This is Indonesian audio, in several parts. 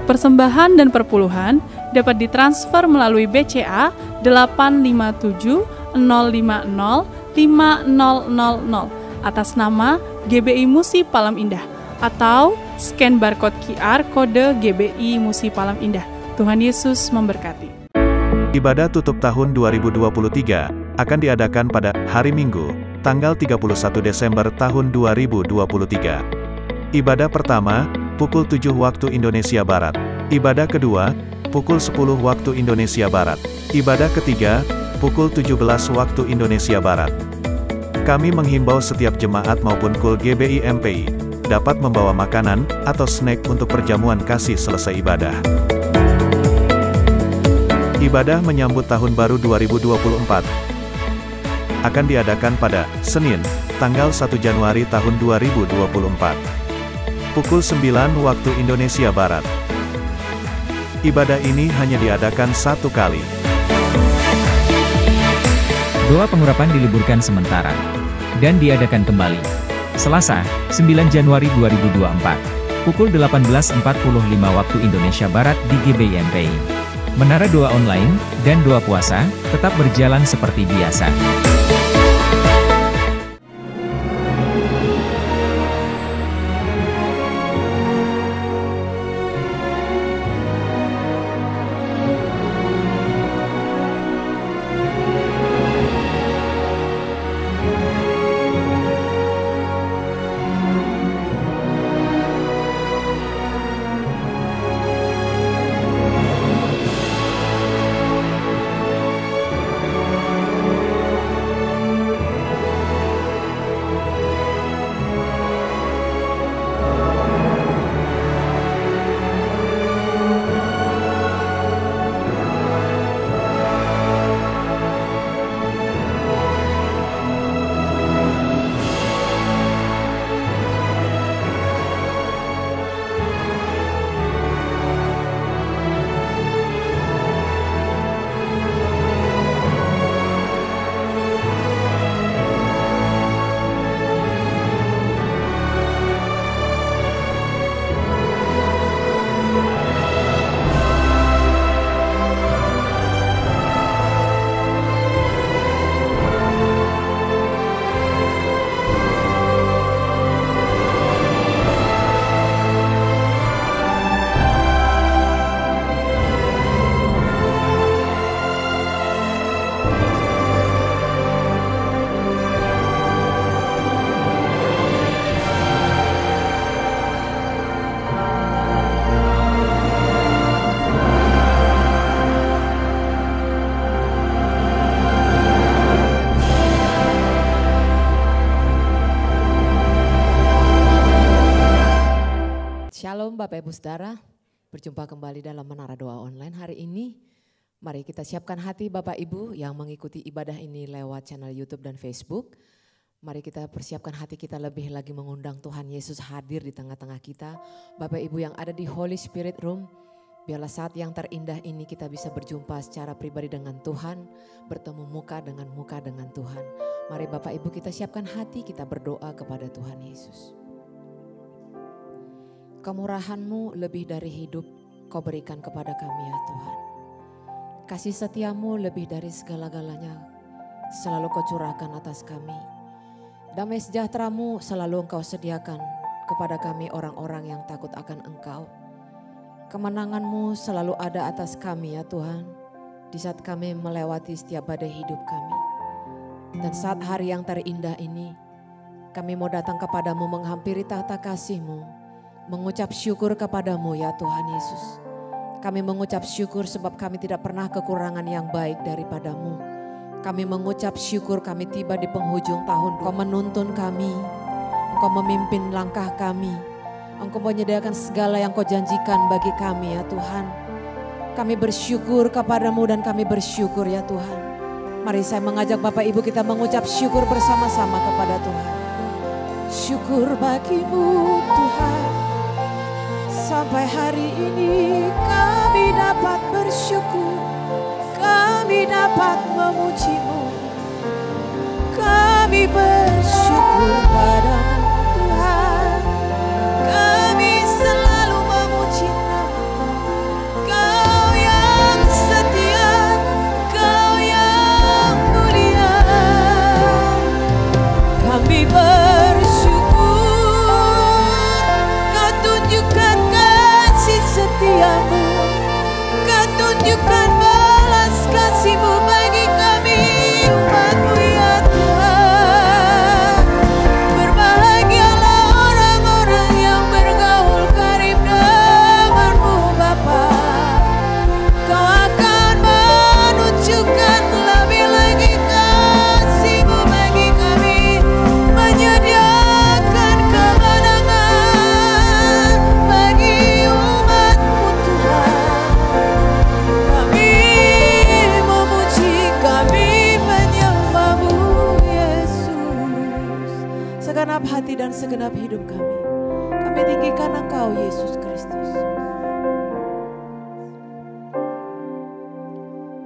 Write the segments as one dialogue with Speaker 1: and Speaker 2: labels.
Speaker 1: Persembahan dan perpuluhan dapat ditransfer melalui BCA 857 050 5000 atas nama GBI Musi Palem Indah atau scan barcode QR kode GBI Musi Palem Indah. Tuhan Yesus memberkati.
Speaker 2: Ibadah tutup tahun 2023 akan diadakan pada hari Minggu, tanggal 31 Desember tahun 2023. Ibadah pertama, pukul 7 waktu Indonesia Barat. Ibadah kedua, pukul 10 waktu Indonesia Barat. Ibadah ketiga, pukul 17 waktu Indonesia Barat. Kami menghimbau setiap jemaat maupun kul GBI MPI dapat membawa makanan atau snack untuk perjamuan kasih selesai ibadah. Ibadah menyambut Tahun Baru 2024 akan diadakan pada Senin, tanggal 1 Januari tahun 2024. Pukul 9 waktu Indonesia Barat. Ibadah ini hanya diadakan satu kali.
Speaker 3: Doa pengurapan diliburkan sementara dan diadakan kembali. Selasa, 9 Januari 2024, pukul 18.45 waktu Indonesia Barat di GBI MPI. Menara doa online dan doa puasa tetap berjalan seperti biasa.
Speaker 4: Shalom Bapak Ibu Saudara, berjumpa kembali dalam Menara Doa Online hari ini. Mari kita siapkan hati Bapak Ibu yang mengikuti ibadah ini lewat channel YouTube dan Facebook. Mari kita persiapkan hati kita lebih lagi mengundang Tuhan Yesus hadir di tengah-tengah kita. Bapak Ibu yang ada di Holy Spirit Room, biarlah saat yang terindah ini kita bisa berjumpa secara pribadi dengan Tuhan, bertemu muka dengan Tuhan. Mari Bapak Ibu kita siapkan hati, kita berdoa kepada Tuhan Yesus. Kemurahan-Mu lebih dari hidup Kau berikan kepada kami ya Tuhan. Kasih setia-Mu lebih dari segala-galanya selalu Kau curahkan atas kami. Damai sejahtera-Mu selalu Engkau sediakan kepada kami orang-orang yang takut akan Engkau. Kemenangan-Mu selalu ada atas kami ya Tuhan, di saat kami melewati setiap badai hidup kami. Dan saat hari yang terindah ini, kami mau datang kepadamu menghampiri tahta kasih-Mu, mengucap syukur kepadamu ya Tuhan Yesus. Kami mengucap syukur sebab kami tidak pernah kekurangan yang baik daripadamu. Kami mengucap syukur kami tiba di penghujung tahun. Kau menuntun kami, Engkau memimpin langkah kami. Engkau menyediakan segala yang Kau janjikan bagi kami ya Tuhan. Kami bersyukur kepadamu dan kami bersyukur ya Tuhan. Mari saya mengajak Bapak Ibu kita mengucap syukur bersama-sama kepada Tuhan. Syukur bagimu Tuhan. Sampai hari ini kami dapat bersyukur, kami dapat memuji-Mu, kami bersyukur padamu Tuhan, kami selalu memuji nama-Mu, dan segenap hidup kami. Kami tinggikan Engkau, Yesus Kristus.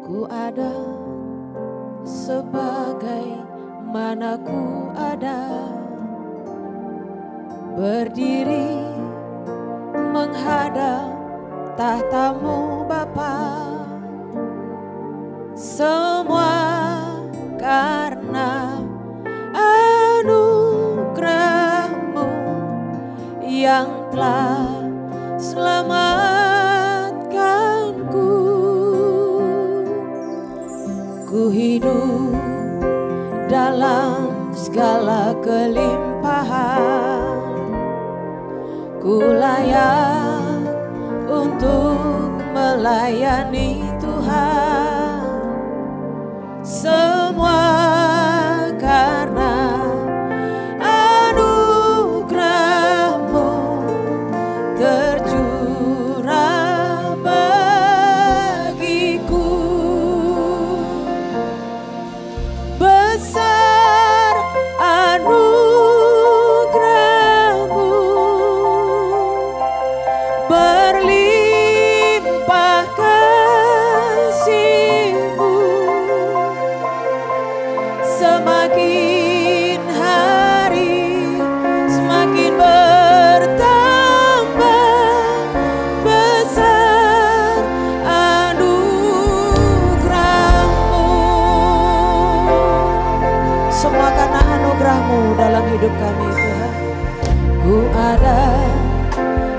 Speaker 4: Ku ada sebagai mana ku ada, berdiri menghadap tahta-Mu Bapa. Semua karena anugerah-Mu yang telah selamatkanku. Ku hidup dalam segala kelimpahan, ku layak untuk melayani Tuhan. Semua karena anugerah-Mu tercurah bagiku. Besar anugerah-Mu, berlimpah kasih-Mu, semakin hari semakin bertambah. Besar anugerah-Mu, semua karena anugerah-Mu dalam hidup kami Tuhan. Ku ada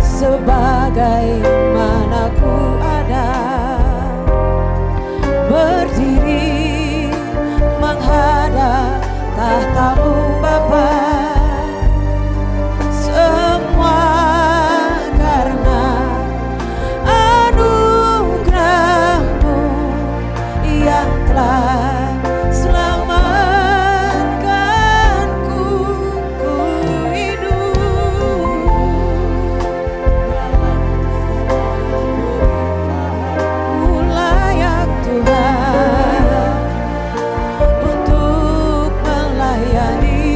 Speaker 4: sebagai mana ku ada, berdiri menghadap tahta-Mu Bapa. Semua karena anugerah-Mu yang telah selamatkanku. Ku hidup ku layak Tuhan untuk melayani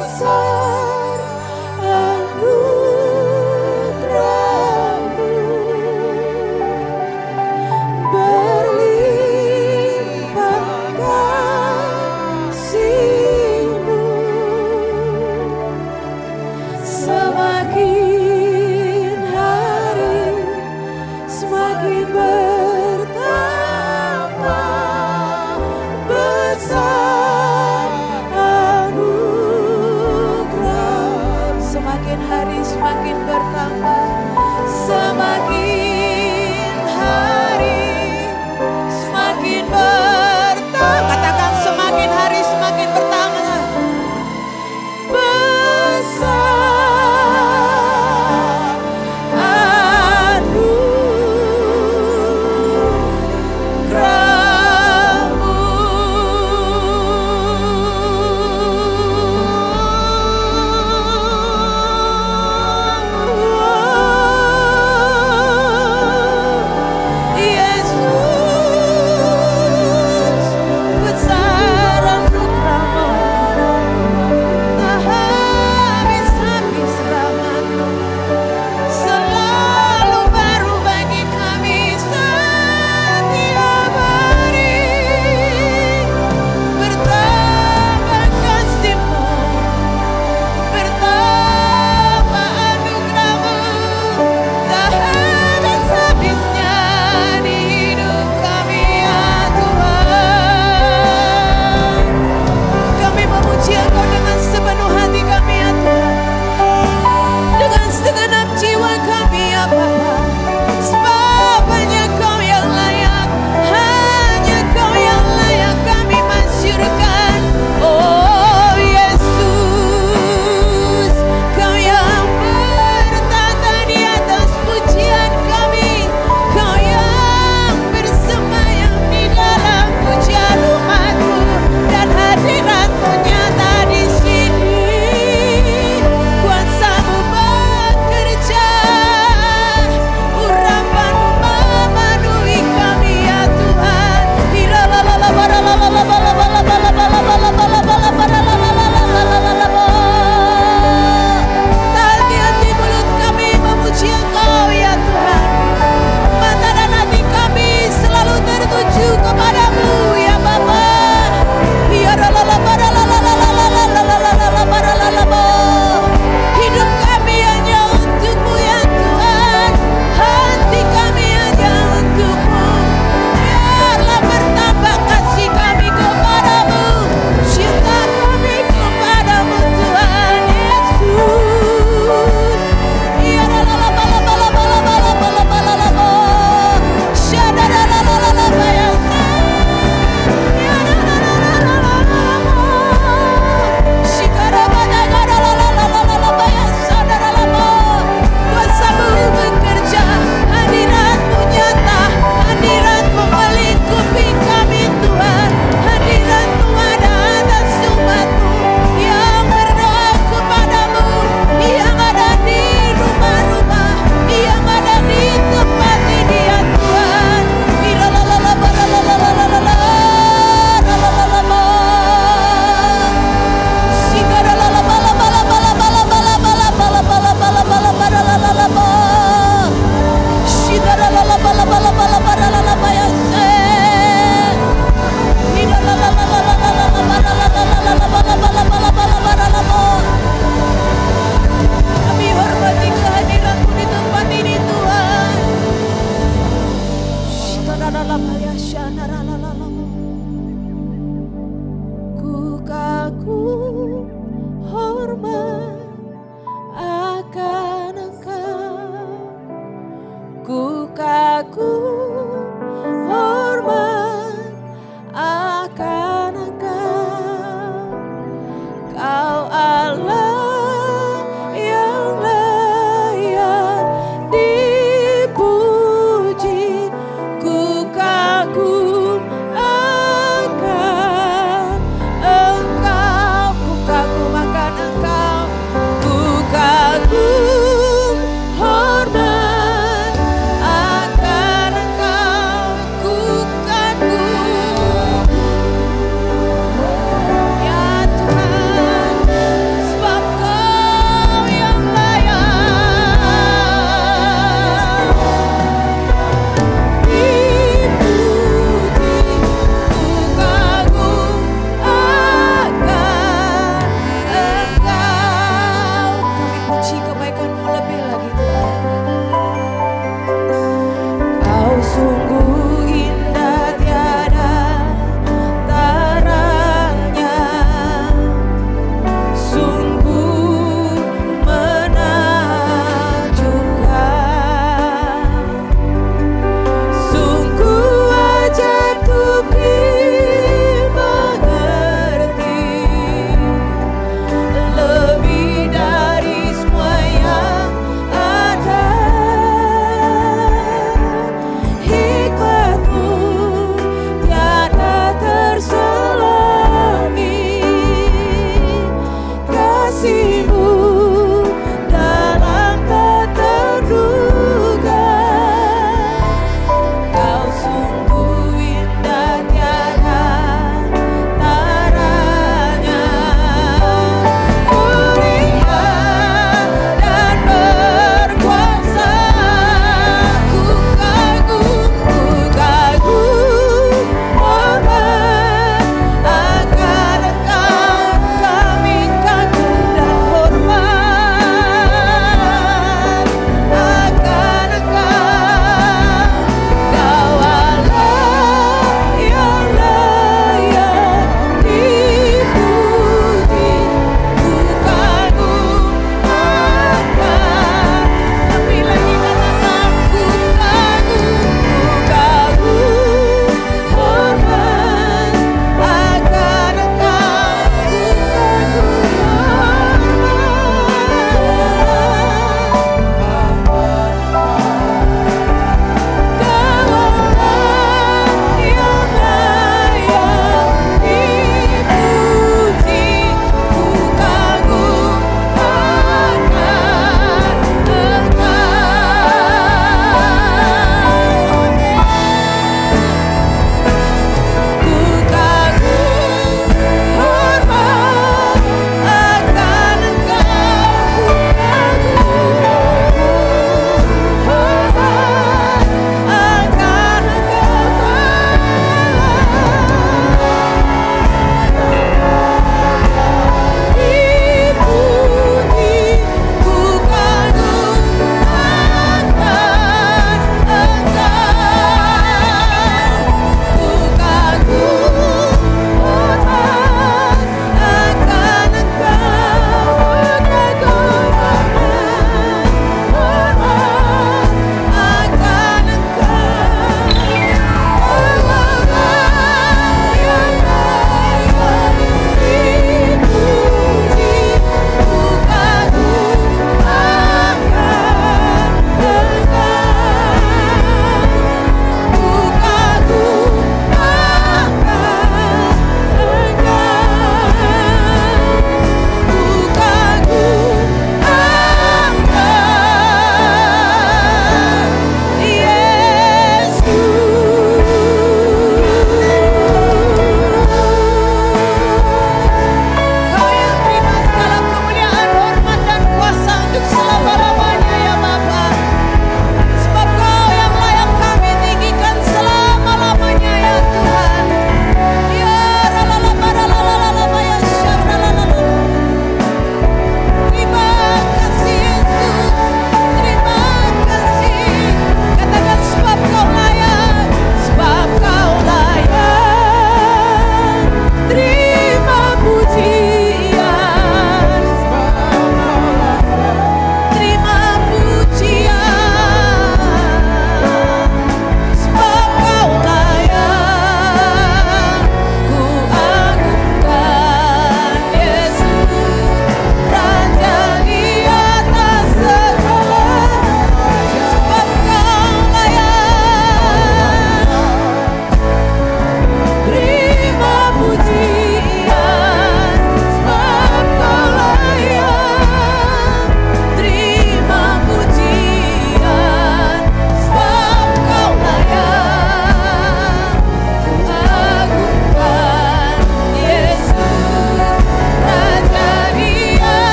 Speaker 5: Besar anugerah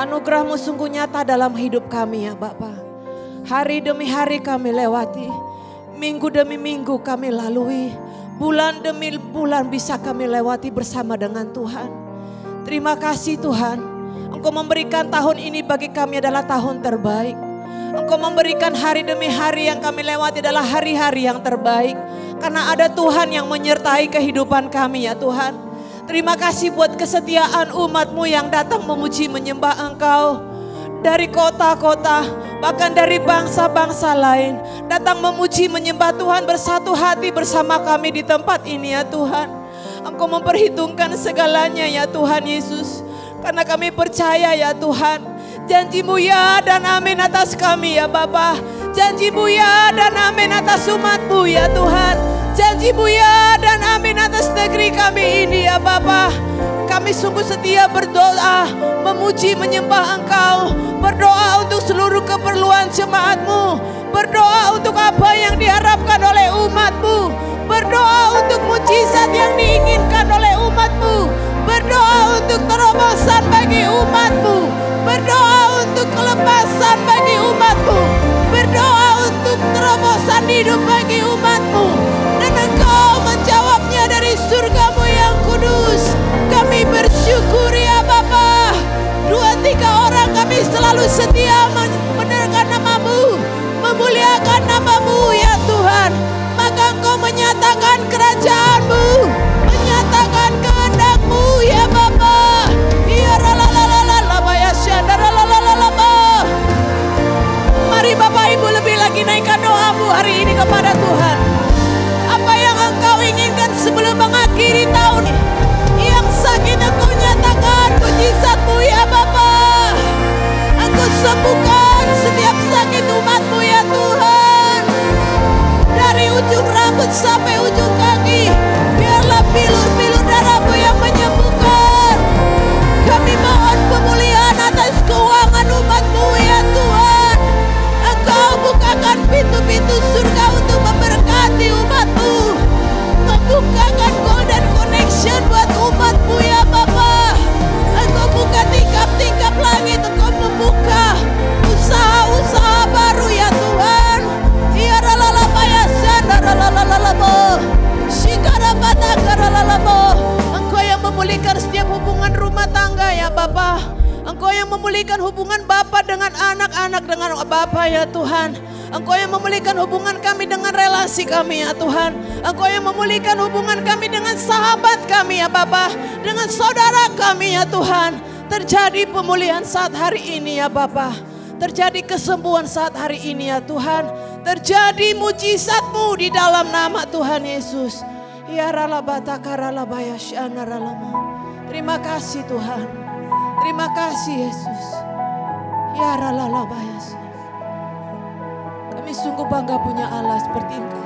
Speaker 4: Anugerah-Mu sungguh nyata dalam hidup kami ya Bapa. Hari demi hari kami lewati, minggu demi minggu kami lalui, bulan demi bulan bisa kami lewati bersama dengan Tuhan. Terima kasih Tuhan, Engkau memberikan tahun ini bagi kami adalah tahun terbaik. Engkau memberikan hari demi hari yang kami lewati adalah hari-hari yang terbaik. Karena ada Tuhan yang menyertai kehidupan kami ya Tuhan. Terima kasih buat kesetiaan umat-Mu yang datang memuji menyembah Engkau. Dari kota-kota, bahkan dari bangsa-bangsa lain. Datang memuji menyembah Tuhan, bersatu hati bersama kami di tempat ini ya Tuhan. Engkau memperhitungkan segalanya ya Tuhan Yesus. Karena kami percaya ya Tuhan, janji-Mu ya dan amin atas kami ya Bapa. Janji-Mu ya dan amin atas umat-Mu ya Tuhan. Janji-Mu ya dan amin atas negeri kami ini ya Bapa. Kami sungguh setia berdoa, memuji menyembah Engkau. Berdoa untuk seluruh keperluan jemaat-Mu. Berdoa untuk apa yang diharapkan oleh umat-Mu. Berdoa untuk mujizat yang diinginkan oleh umat-Mu. Berdoa untuk terobosan bagi umat-Mu. Berdoa untuk kelepasan bagi umat-Mu. Berdoa untuk terobosan hidup bagi umat-Mu. Dan Engkau menjawabnya dari surga-Mu yang kudus. Kami bersyukur ya Bapa. 2-3 orang kami selalu setia menerangkan nama-Mu, memuliakan nama-Mu ya Tuhan. Maka Engkau menyatakan kerajaan-Mu, menyatakan kehendak-Mu ya Bapa. Ya lalalala ya syadaralalala. Mari Bapak Ibu lebih lagi naikkan doa-Mu hari ini kepada Tuhan. Apa yang Engkau inginkan sebelum mengakhiri tahun ini? Yang sakit Engkau nyatakan mujizat-Mu ya Bapa. Engkau sembuhkan setiap sakit umat-Mu ya Tuhan. Dari ujung rambut sampai ujung kaki, biarlah bilur-bilur darah-Mu yang menyembuhkan. Kami mohon pemulihan atas keuangan umat-Mu ya Tuhan. Engkau bukakan pintu-pintu surga untuk memberkati umat-Mu. Membukakan golden connection buat umat-Mu ya Bapa. Engkau buka tingkap-tingkap langit. Engkau membuka usaha-usaha baru ya Tuhan. Ya ralalaba ya sandaralalabo. Shikarabata karalalabo. Engkau yang memulihkan setiap hubungan rumah tangga ya Bapa. Engkau yang memulihkan hubungan Bapa dengan anak-anak dengan Bapa ya Tuhan. Engkau yang memulihkan hubungan kami dengan relasi kami ya Tuhan. Engkau yang memulihkan hubungan kami dengan sahabat kami ya Bapa. Dengan saudara kami ya Tuhan. Terjadi pemulihan saat hari ini ya Bapa. Terjadi kesembuhan saat hari ini ya Tuhan. Terjadi mujizat-Mu di dalam nama Tuhan Yesus. Ya ralabata karalabaya syanaralama. Terima kasih Tuhan. Terima kasih Yesus. Ya ralalabaya. Kami sungguh bangga punya Allah seperti Engkau.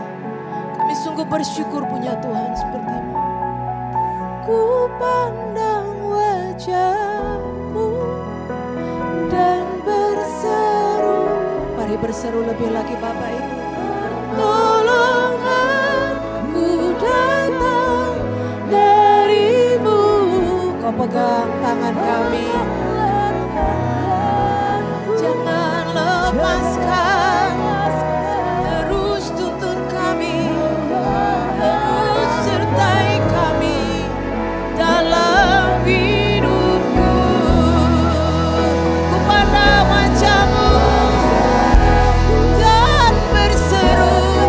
Speaker 4: Kami sungguh bersyukur punya Tuhan seperti-Mu. Ku pandang wajah-Mu dan berseru. Mari berseru lebih lagi Bapak Ibu. Pertolonganku datang dari-Mu. Kau pegang tangan kami. Jangan lepaskan. Terus tuntun kami. Terus sertai kami dalam hidupku. Ku pandang wajah-Mu dan berseru.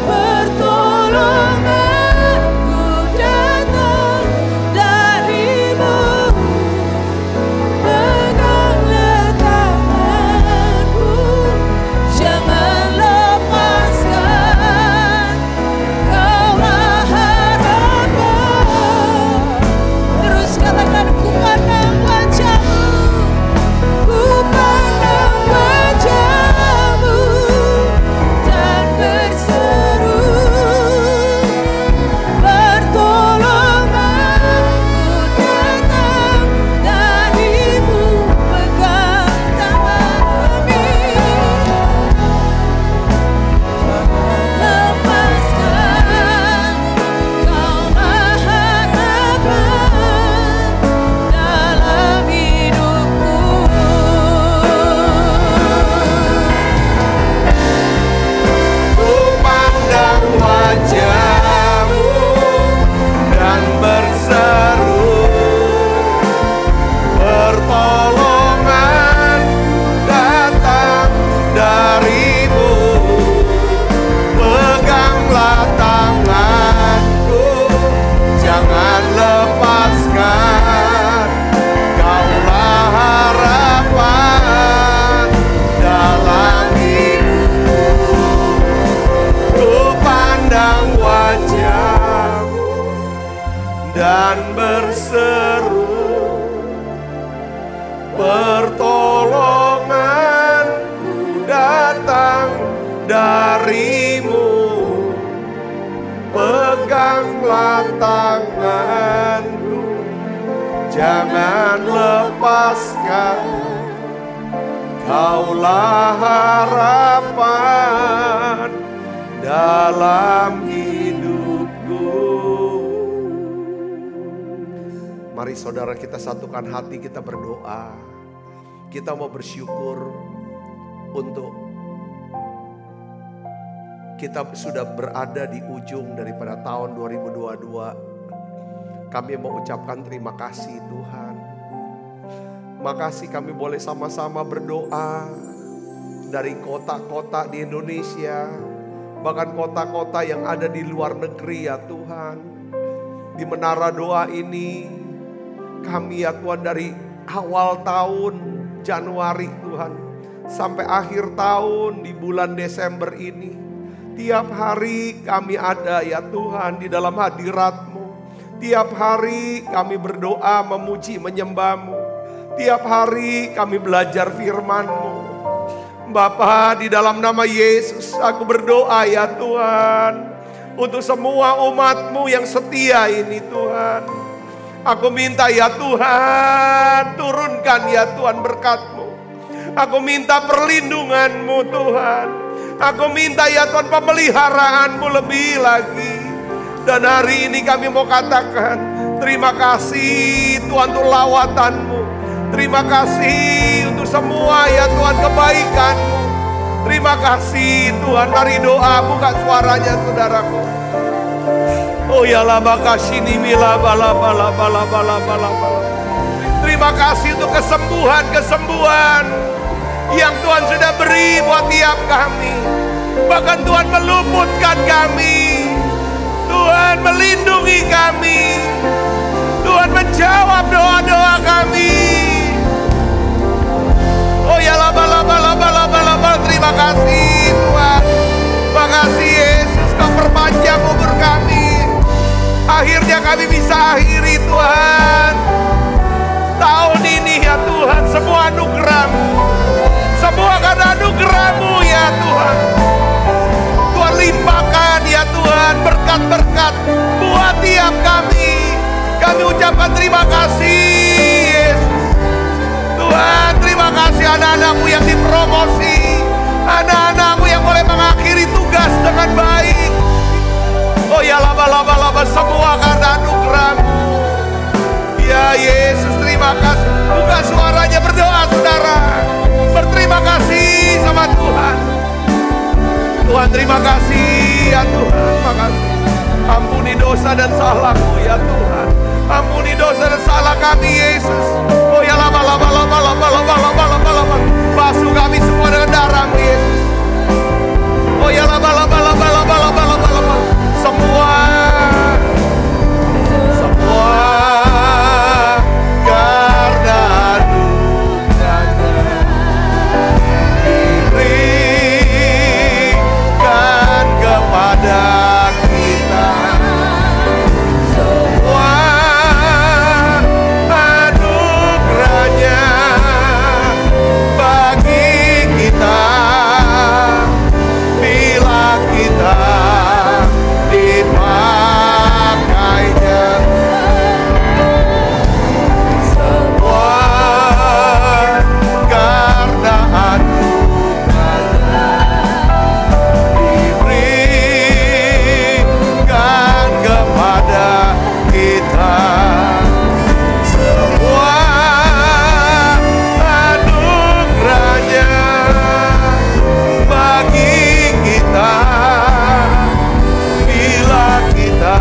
Speaker 4: Pertolonganku datang
Speaker 5: jangan lepaskan, Kaulah harapan dalam hidupku. Mari saudara, kita satukan hati, kita berdoa. Kita mau bersyukur untuk kita sudah berada di ujung daripada tahun 2022. Kami mau ucapkan terima kasih Tuhan. Makasih kami boleh sama-sama berdoa dari kota-kota di Indonesia, bahkan kota-kota yang ada di luar negeri ya Tuhan. Di menara doa ini kami ya Tuhan, dari awal tahun Januari Tuhan sampai akhir tahun di bulan Desember ini, tiap hari kami ada ya Tuhan di dalam hadirat-Mu. Tiap hari kami berdoa, memuji, menyembah-Mu. Tiap hari kami belajar firman-Mu. Bapa, di dalam nama Yesus aku berdoa ya Tuhan, untuk semua umat-Mu yang setia ini Tuhan. Aku minta ya Tuhan, turunkan ya Tuhan berkat-Mu. Aku minta perlindungan-Mu Tuhan. Aku minta ya Tuhan pemeliharaanmu lebih lagi. Dan hari ini kami mau katakan terima kasih Tuhan untuk lawatan-Mu. Terima kasih untuk semua ya Tuhan kebaikan-Mu. Terima kasih Tuhan. Mari doa, buka suaranya saudaraku. Oh ya laba kasini mila bala bala bala bala bala bala. Terima kasih untuk kesembuhan yang Tuhan sudah beri buat tiap kami. Bahkan Tuhan meluputkan kami. Tuhan melindungi kami. Tuhan menjawab doa-doa kami. Oh ya laba laba laba laba laba. Terima kasih Tuhan. Terima kasih Yesus, Kau perpanjang umur kami. Akhirnya kami bisa akhiri Tuhan tahun ini ya Tuhan, semua anugerah-Mu. Semua karena anugerah-Mu ya Tuhan. Tuhan limpahkan ya Tuhan berkat-berkat buat tiap kami. Kami ucapkan terima kasih Yesus. Tuhan, terima kasih anak-anak-Mu yang dipromosi. Anak-anak-Mu yang boleh mengakhiri tugas dengan baik. Oh ya laba-laba-laba, semua karena anugerah-Mu. Ya Yesus, terima kasih. Buka suaranya, berdoa saudara. Berterima kasih sama Tuhan. Tuhan terima kasih ya Tuhan. Terima kasih. Ampuni dosa dan salahku ya Tuhan. Ampuni dosa dan salah kami Yesus. Oh ya laba-laba-laba-laba-laba-laba-laba. Basuh kami semua dengan darah-Mu Yesus. Oh ya laba-laba-laba-laba-laba-laba-laba. Semua karena anugerah-Nya diberikan kepada kita. Semua anugerah-Nya bagi kita bila kita dipakainya. Semua karena anugerah diberikan kepada kita. Semua anugerah-Nya bagi kita bila kita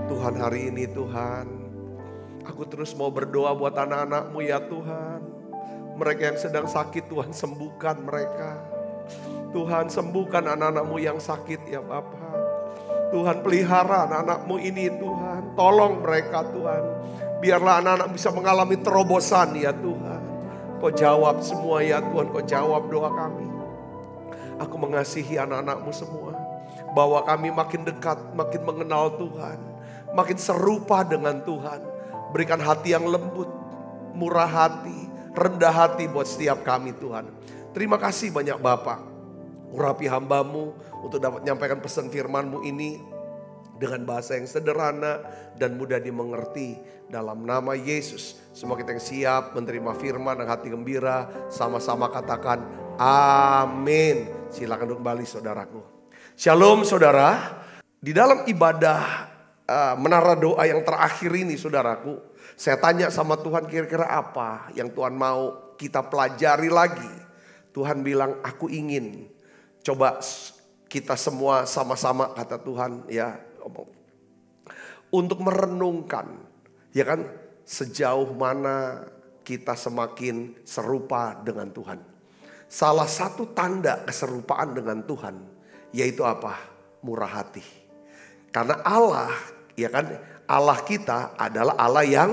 Speaker 5: Tuhan, hari ini Tuhan, aku terus mau berdoa buat anak-anak-Mu ya Tuhan. Mereka yang sedang sakit Tuhan, sembuhkan mereka. Tuhan, sembuhkan anak-anak-Mu yang sakit ya Bapa. Tuhan, pelihara anak-anak-Mu ini Tuhan. Tolong mereka Tuhan. Biarlah anak-anak bisa mengalami terobosan ya Tuhan. Kau jawab semua ya Tuhan, Kau jawab doa kami. Aku mengasihi anak-anak-Mu semua. Bahwa kami makin dekat, makin mengenal Tuhan. Makin serupa dengan Tuhan. Berikan hati yang lembut, murah hati, rendah hati buat setiap kami Tuhan. Terima kasih banyak Bapak. Urapi hamba-Mu untuk dapat menyampaikan pesan firman-Mu ini dengan bahasa yang sederhana dan mudah dimengerti dalam nama Yesus. Semua kita yang siap menerima firman dan hati gembira, sama-sama katakan amin. Silakan duduk kembali saudaraku. Shalom saudara. Di dalam ibadah menara doa yang terakhir ini saudaraku, saya tanya sama Tuhan kira-kira apa yang Tuhan mau kita pelajari lagi. Tuhan bilang aku ingin coba kita semua sama-sama kata Tuhan ya, untuk merenungkan ya kan, sejauh mana kita semakin serupa dengan Tuhan. Salah satu tanda keserupaan dengan Tuhan yaitu apa? Murah hati. Karena Allah ya kan, Allah kita adalah Allah yang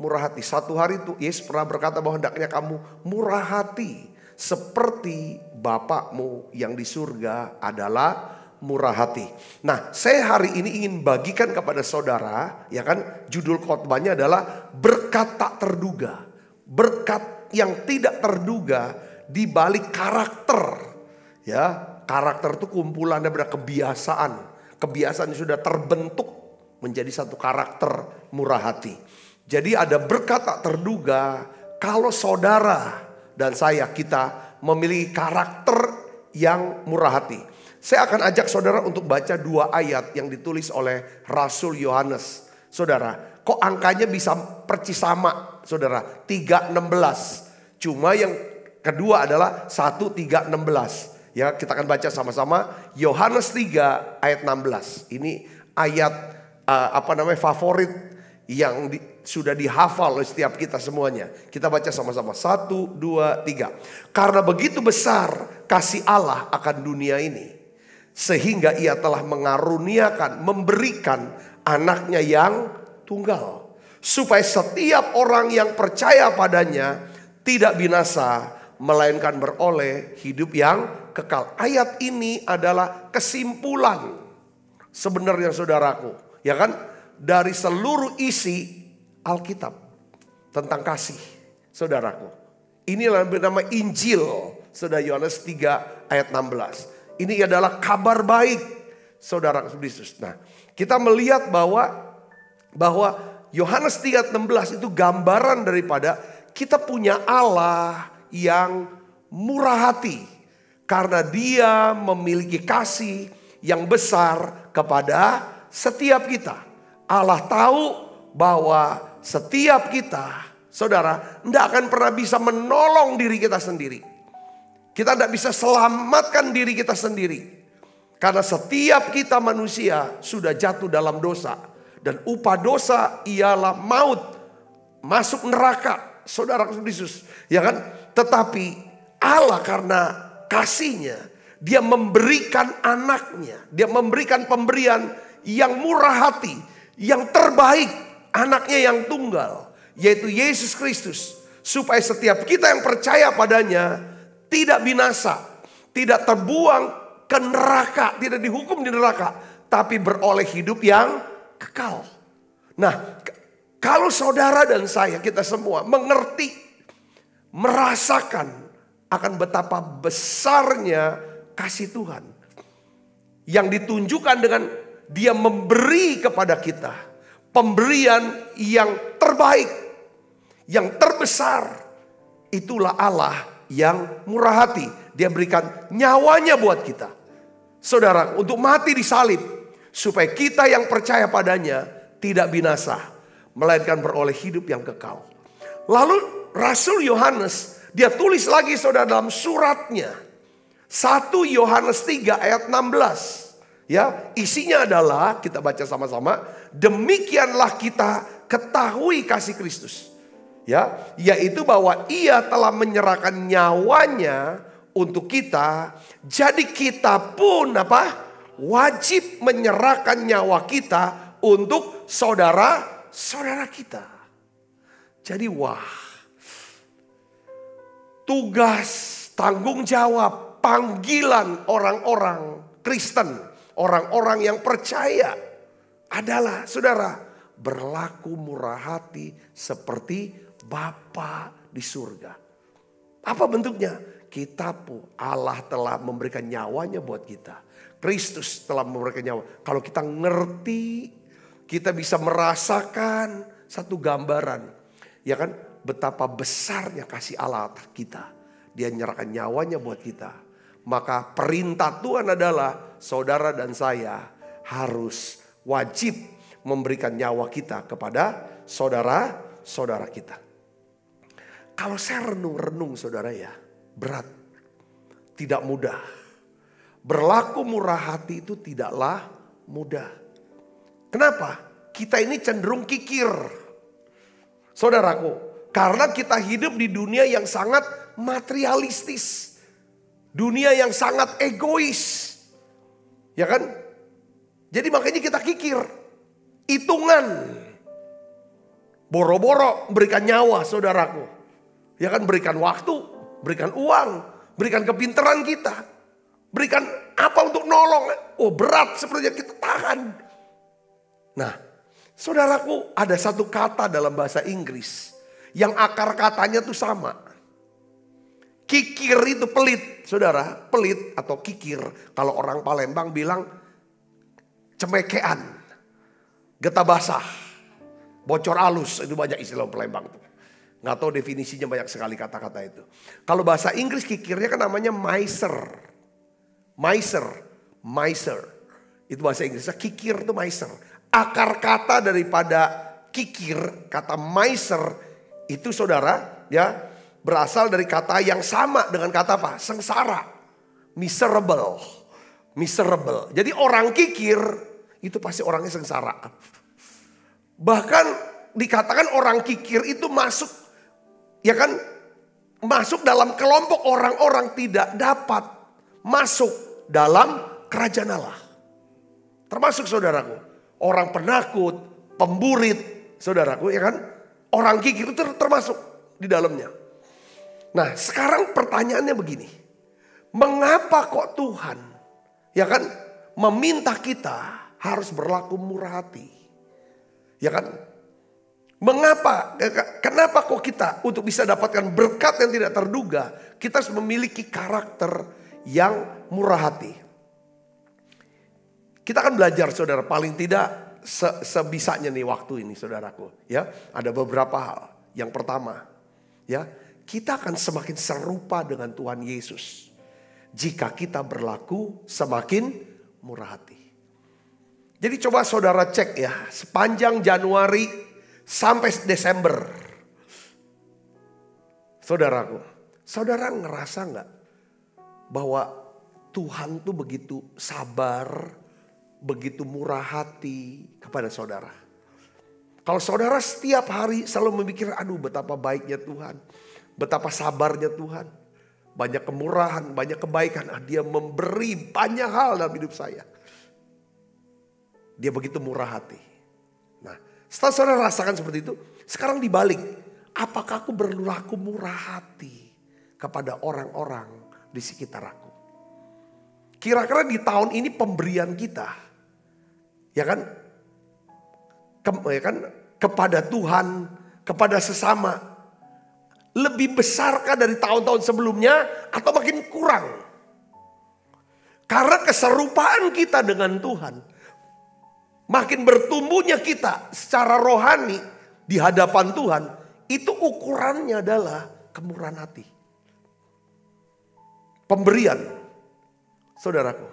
Speaker 5: murah hati. Satu hari itu Yesus pernah berkata bahwa hendaknya kamu murah hati seperti Bapakmu yang di surga adalah murah hati. Nah, saya hari ini ingin bagikan kepada saudara, ya kan, judul khotbahnya adalah berkat tak terduga. Berkat yang tidak terduga di balik karakter. Ya, karakter itu kumpulan daripada kebiasaan. Kebiasaan yang sudah terbentuk menjadi satu karakter murah hati. Jadi ada berkat tak terduga kalau saudara dan saya kita memiliki karakter yang murah hati. Saya akan ajak saudara untuk baca 2 ayat yang ditulis oleh Rasul Yohanes. Saudara, kok angkanya bisa percis sama saudara? 3:16. Cuma yang kedua adalah 1:3:16. Ya, kita akan baca sama-sama Yohanes 3 ayat 16. Ini ayat favorit yang sudah dihafal oleh setiap kita semuanya. Kita baca sama-sama. 1, 2, 3. Karena begitu besar kasih Allah akan dunia ini, sehingga ia telah mengaruniakan, memberikan anaknya yang tunggal, supaya setiap orang yang percaya padanya tidak binasa, melainkan beroleh hidup yang kekal. Ayat ini adalah kesimpulan sebenarnya saudaraku, ya kan, dari seluruh isi Alkitab tentang kasih, saudaraku. Inilah yang bernama Injil, saudara, Yohanes 3 ayat 16. Ini adalah kabar baik, saudara Yesus. Nah, kita melihat bahwa Yohanes 3:16 itu gambaran daripada kita punya Allah yang murah hati, karena Dia memiliki kasih yang besar kepada setiap kita. Allah tahu bahwa setiap kita, saudara, tidak akan pernah bisa menolong diri kita sendiri. Kita tidak bisa selamatkan diri kita sendiri. Karena setiap kita manusia sudah jatuh dalam dosa. Dan upah dosa ialah maut, masuk neraka, saudara Yesus. Ya kan? Tetapi Allah karena kasihnya, Dia memberikan anaknya. Dia memberikan pemberian yang murah hati, yang terbaik, anaknya yang tunggal, yaitu Yesus Kristus. Supaya setiap kita yang percaya padanya tidak binasa, tidak terbuang ke neraka, tidak dihukum di neraka, tapi beroleh hidup yang kekal. Nah, kalau saudara dan saya, kita semua mengerti, merasakan akan betapa besarnya kasih Tuhan yang ditunjukkan dengan Dia memberi kepada kita pemberian yang terbaik, yang terbesar. Itulah Allah yang murah hati. Dia berikan nyawanya buat kita, saudara, untuk mati di salib, supaya kita yang percaya padanya tidak binasa, melainkan beroleh hidup yang kekal. Lalu Rasul Yohanes, dia tulis lagi saudara dalam suratnya, 1 Yohanes 3 ayat 16. Ya, isinya adalah, kita baca sama-sama, demikianlah kita ketahui kasih Kristus. Ya, yaitu bahwa Ia telah menyerahkan nyawanya untuk kita. Jadi kita pun wajib menyerahkan nyawa kita untuk saudara-saudara kita. Jadi tugas, tanggung jawab, panggilan orang-orang Kristen, orang-orang yang percaya adalah, saudara, berlaku murah hati seperti Bapa di surga. Apa bentuknya? Kita pun Allah telah memberikan nyawanya buat kita. Kristus telah memberikan nyawa. Kalau kita ngerti, kita bisa merasakan satu gambaran. Ya kan, betapa besarnya kasih Allah atas kita. Dia menyerahkan nyawanya buat kita. Maka perintah Tuhan adalah saudara dan saya harus wajib memberikan nyawa kita kepada saudara-saudara kita. Kalau saya renung-renung saudara ya, berat, tidak mudah. Berlaku murah hati itu tidaklah mudah. Kenapa? Kita ini cenderung kikir. Saudaraku, karena kita hidup di dunia yang sangat materialistis. Dunia yang sangat egois. Ya kan? Jadi makanya kita kikir. Hitungan. Boro-boro berikan nyawa saudaraku. Ya kan, berikan waktu, berikan uang, berikan kepintaran kita. Berikan apa untuk nolong. Oh berat sebenarnya kita tahan. Nah saudaraku, ada satu kata dalam bahasa Inggris yang akar katanya tuh sama. Kikir itu pelit, saudara. Pelit atau kikir. Kalau orang Palembang bilang cemekean, getah basah, bocor halus. Itu banyak istilah Palembang tuh. Nggak tahu definisinya, banyak sekali kata-kata itu. Kalau bahasa Inggris kikirnya kan namanya miser. Miser. Itu bahasa Inggrisnya, kikir itu miser. Akar kata daripada kikir, kata miser itu saudara ya, berasal dari kata yang sama dengan kata apa? Sengsara. Miserable. Jadi orang kikir itu pasti orangnya sengsara. Bahkan dikatakan orang kikir itu masuk, ya kan, masuk dalam kelompok orang-orang tidak dapat masuk dalam kerajaan Allah. Termasuk saudaraku, orang penakut, pemburit, saudaraku, ya kan? Orang kikir itu termasuk di dalamnya. Nah, sekarang pertanyaannya begini. Mengapa kok Tuhan, ya kan, meminta kita harus berlaku murah hati? Ya kan? Mengapa? Kenapa kok kita untuk bisa dapatkan berkat yang tidak terduga, kita harus memiliki karakter yang murah hati? Kita akan belajar saudara, paling tidak sebisanya nih waktu ini saudaraku. Ya, ada beberapa hal. Yang pertama, ya, kita akan semakin serupa dengan Tuhan Yesus jika kita berlaku semakin murah hati. Jadi coba saudara cek ya, sepanjang Januari sampai Desember. Saudaraku, saudara ngerasa nggak bahwa Tuhan tuh begitu sabar, begitu murah hati kepada saudara? Kalau saudara setiap hari selalu memikir, aduh betapa baiknya Tuhan, betapa sabarnya Tuhan, banyak kemurahan, banyak kebaikan, dia memberi banyak hal dalam hidup saya. Dia begitu murah hati. Nah, setelah saudara rasakan seperti itu, sekarang dibalik, apakah aku berlaku murah hati kepada orang-orang di sekitar aku? Kira-kira di tahun ini pemberian kita, ya kan, kepada Tuhan, kepada sesama, lebih besarkah dari tahun-tahun sebelumnya atau makin kurang? Karena keserupaan kita dengan Tuhan, makin bertumbuhnya kita secara rohani di hadapan Tuhan, itu ukurannya adalah kemurahan hati. Pemberian, saudaraku.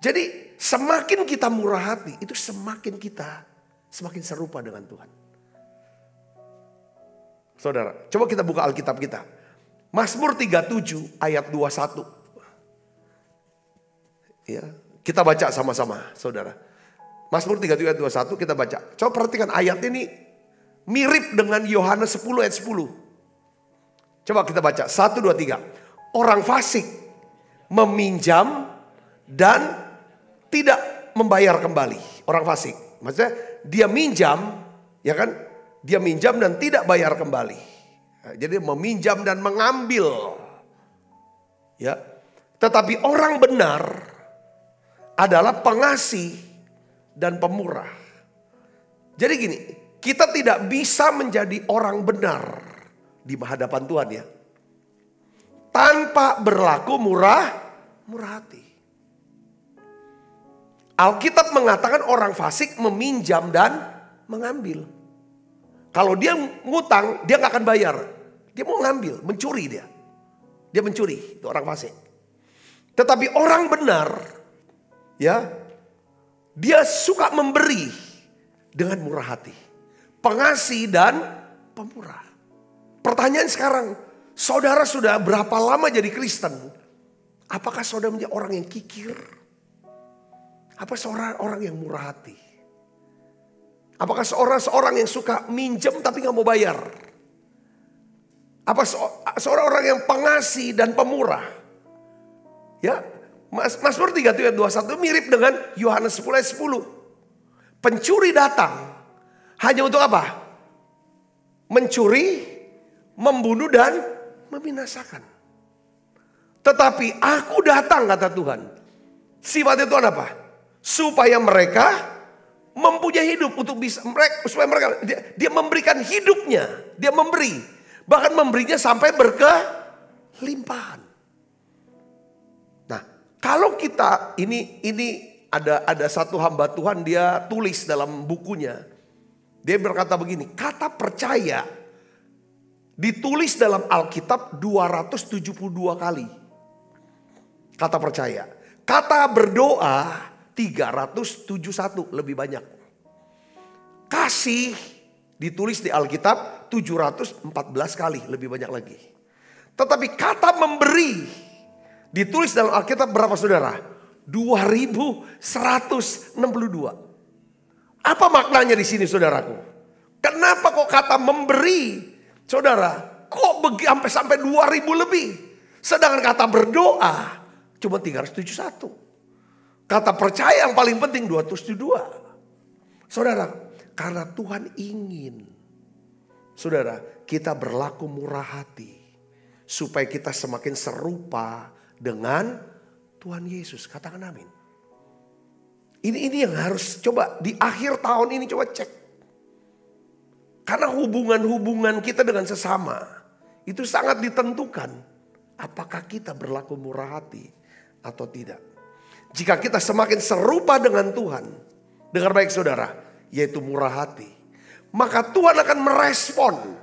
Speaker 5: Jadi semakin kita murah hati, itu semakin kita semakin serupa dengan Tuhan. Saudara, coba kita buka Alkitab kita. Mazmur 37 ayat 21. Ya, kita baca sama-sama, saudara. Mazmur 37 ayat 21 kita baca. Coba perhatikan ayat ini mirip dengan Yohanes 10 ayat 10. Coba kita baca 1, 2, 3. Orang fasik meminjam dan tidak membayar kembali. Orang fasik, maksudnya dia minjam, ya kan? Dia minjam dan tidak bayar kembali. Nah, jadi meminjam dan mengambil. Ya. Tetapi orang benar adalah pengasih dan pemurah. Jadi gini, kita tidak bisa menjadi orang benar di hadapan Tuhan ya, tanpa berlaku murah hati. Alkitab mengatakan orang fasik meminjam dan mengambil. Kalau dia ngutang, dia nggak akan bayar. Dia mau ngambil, mencuri dia. Dia mencuri, itu orang fasik. Tetapi orang benar, ya, dia suka memberi dengan murah hati. Pengasih dan pemurah. Pertanyaan sekarang, saudara sudah berapa lama jadi Kristen? Apakah saudara menjadi orang yang kikir? Apa seorang orang yang murah hati? Apakah seorang yang suka minjem tapi gak mau bayar? Apa seorang orang yang pengasih dan pemurah? Ya, Mazmur 37 ayat 21 mirip dengan Yohanes 10 ayat 10. Pencuri datang hanya untuk apa? Mencuri, membunuh dan membinasakan. Tetapi aku datang, kata Tuhan. Sifatnya Tuhan apa? Supaya mereka mempunyai hidup untuk bisa supaya mereka dia memberikan hidupnya, dia memberi, bahkan memberinya sampai berkelimpahan. Nah, kalau kita ini ada satu hamba Tuhan, dia tulis dalam bukunya. Dia berkata begini, kata percaya ditulis dalam Alkitab 272 kali. Kata percaya. Kata berdoa 371, lebih banyak. Kasih ditulis di Alkitab 714 kali, lebih banyak lagi. Tetapi kata memberi ditulis dalam Alkitab berapa saudara? 2162. Apa maknanya di sini saudaraku? Kenapa kok kata memberi? Saudara, kok sampai 2000 lebih? Sedangkan kata berdoa cuma 371. Kata percaya yang paling penting 272. Saudara, karena Tuhan ingin, saudara, kita berlaku murah hati. Supaya kita semakin serupa dengan Tuhan Yesus. Katakan amin. Ini yang harus coba di akhir tahun ini coba cek. Karena hubungan-hubungan kita dengan sesama itu sangat ditentukan. Apakah kita berlaku murah hati atau tidak. Jika kita semakin serupa dengan Tuhan, dengar baik saudara, yaitu murah hati, maka Tuhan akan merespon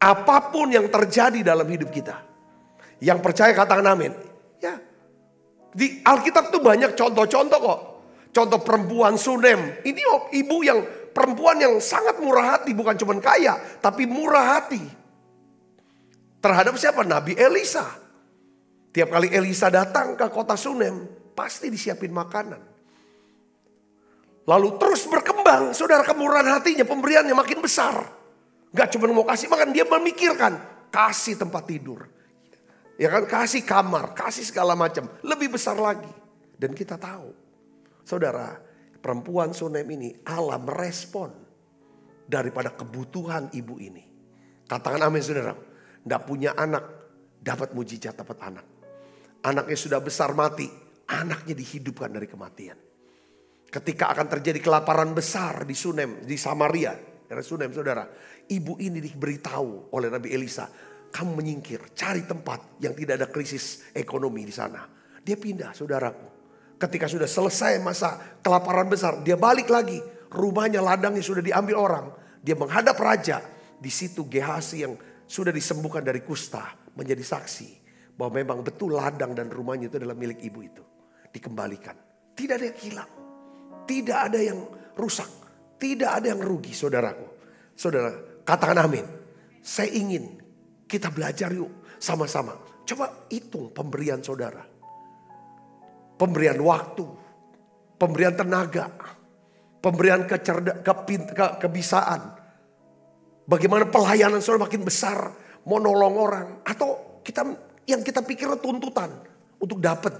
Speaker 5: apapun yang terjadi dalam hidup kita. Yang percaya katakan amin. Ya, di Alkitab tuh banyak contoh-contoh kok. Contoh perempuan Sunem, ini ibu yang perempuan yang sangat murah hati, bukan cuma kaya, tapi murah hati. Terhadap siapa? Nabi Elisa. Tiap kali Elisa datang ke kota Sunem, pasti disiapin makanan. Lalu terus berkembang, saudara, kemurahan hatinya, pemberiannya makin besar. Gak cuma mau kasih makan, dia memikirkan, kasih tempat tidur. Ya kan, kasih kamar, kasih segala macam, lebih besar lagi. Dan kita tahu, saudara, perempuan Sunem ini Allah merespon daripada kebutuhan ibu ini. Katakan amin saudara. Tidak punya anak, dapat mujizat, dapat anak. Anaknya sudah besar mati, anaknya dihidupkan dari kematian. Ketika akan terjadi kelaparan besar di Sunem, di Samaria, daerah Sunem saudara. Ibu ini diberitahu oleh Nabi Elisa, kamu menyingkir, cari tempat yang tidak ada krisis ekonomi di sana. Dia pindah saudaraku. Ketika sudah selesai masa kelaparan besar, dia balik lagi. Rumahnya, ladangnya sudah diambil orang. Dia menghadap raja. Di situ Gehazi yang sudah disembuhkan dari kusta menjadi saksi bahwa memang betul ladang dan rumahnya itu adalah milik ibu itu. Dikembalikan. Tidak ada yang hilang. Tidak ada yang rusak. Tidak ada yang rugi saudaraku. Saudara, katakan amin. Saya ingin kita belajar yuk sama-sama. Coba hitung pemberian saudara. Pemberian waktu, pemberian tenaga, pemberian kebisaan. Bagaimana pelayanan saudara makin besar, mau nolong orang. Atau yang kita pikir tuntutan untuk dapat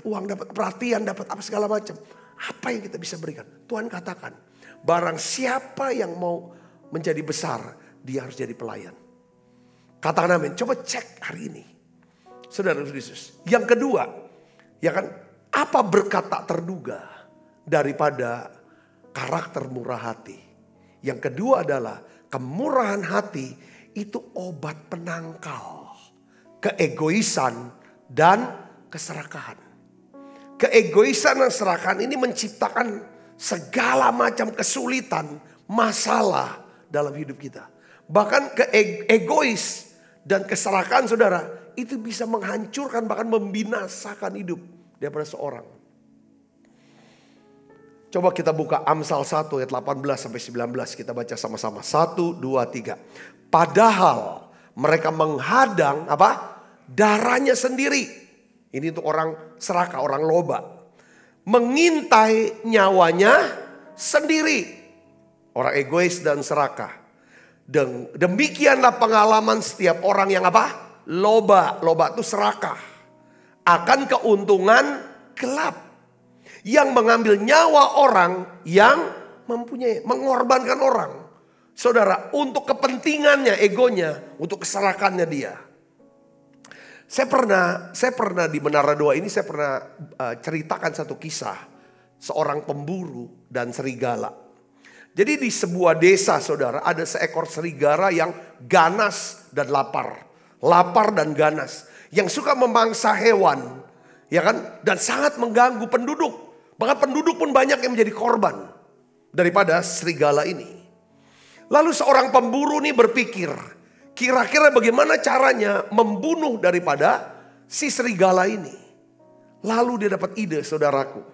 Speaker 5: uang, dapat perhatian, dapat apa segala macam. Apa yang kita bisa berikan? Tuhan katakan, barang siapa yang mau menjadi besar, dia harus jadi pelayan. Katakan amin. Coba cek hari ini. Saudara Yesus. Yang kedua, ya kan, apa berkat tak terduga daripada karakter murah hati? Yang kedua adalah kemurahan hati itu obat penangkal keegoisan dan keserakahan. keegoisan dan keserakahan ini menciptakan segala macam kesulitan, masalah dalam hidup kita. Bahkan egois dan keserakahan saudara, itu bisa menghancurkan bahkan membinasakan hidup daripada seorang. Coba kita buka Amsal 1 ayat 18 sampai 19, kita baca sama-sama. 1, 2, 3. Padahal mereka menghadang apa? Darahnya sendiri. Ini untuk orang serakah, orang loba. Mengintai nyawanya sendiri. Orang egois dan serakah. Demikianlah pengalaman setiap orang yang apa? Loba. Loba itu serakah. Akan keuntungan gelap. Yang mengambil nyawa orang yang mempunyai. Mengorbankan orang. Saudara, untuk kepentingannya, egonya. Untuk keserakahannya dia. Saya pernah di Menara 2 ini saya pernah ceritakan satu kisah. Seorang pemburu dan serigala. Jadi di sebuah desa saudara ada seekor serigala yang ganas dan lapar. Lapar dan ganas. Yang suka memangsa hewan. Ya kan? Dan sangat mengganggu penduduk. Bahkan penduduk pun banyak yang menjadi korban. Daripada serigala ini. Lalu seorang pemburu ini berpikir. Kira-kira bagaimana caranya membunuh daripada si serigala ini. Lalu dia dapat ide saudaraku.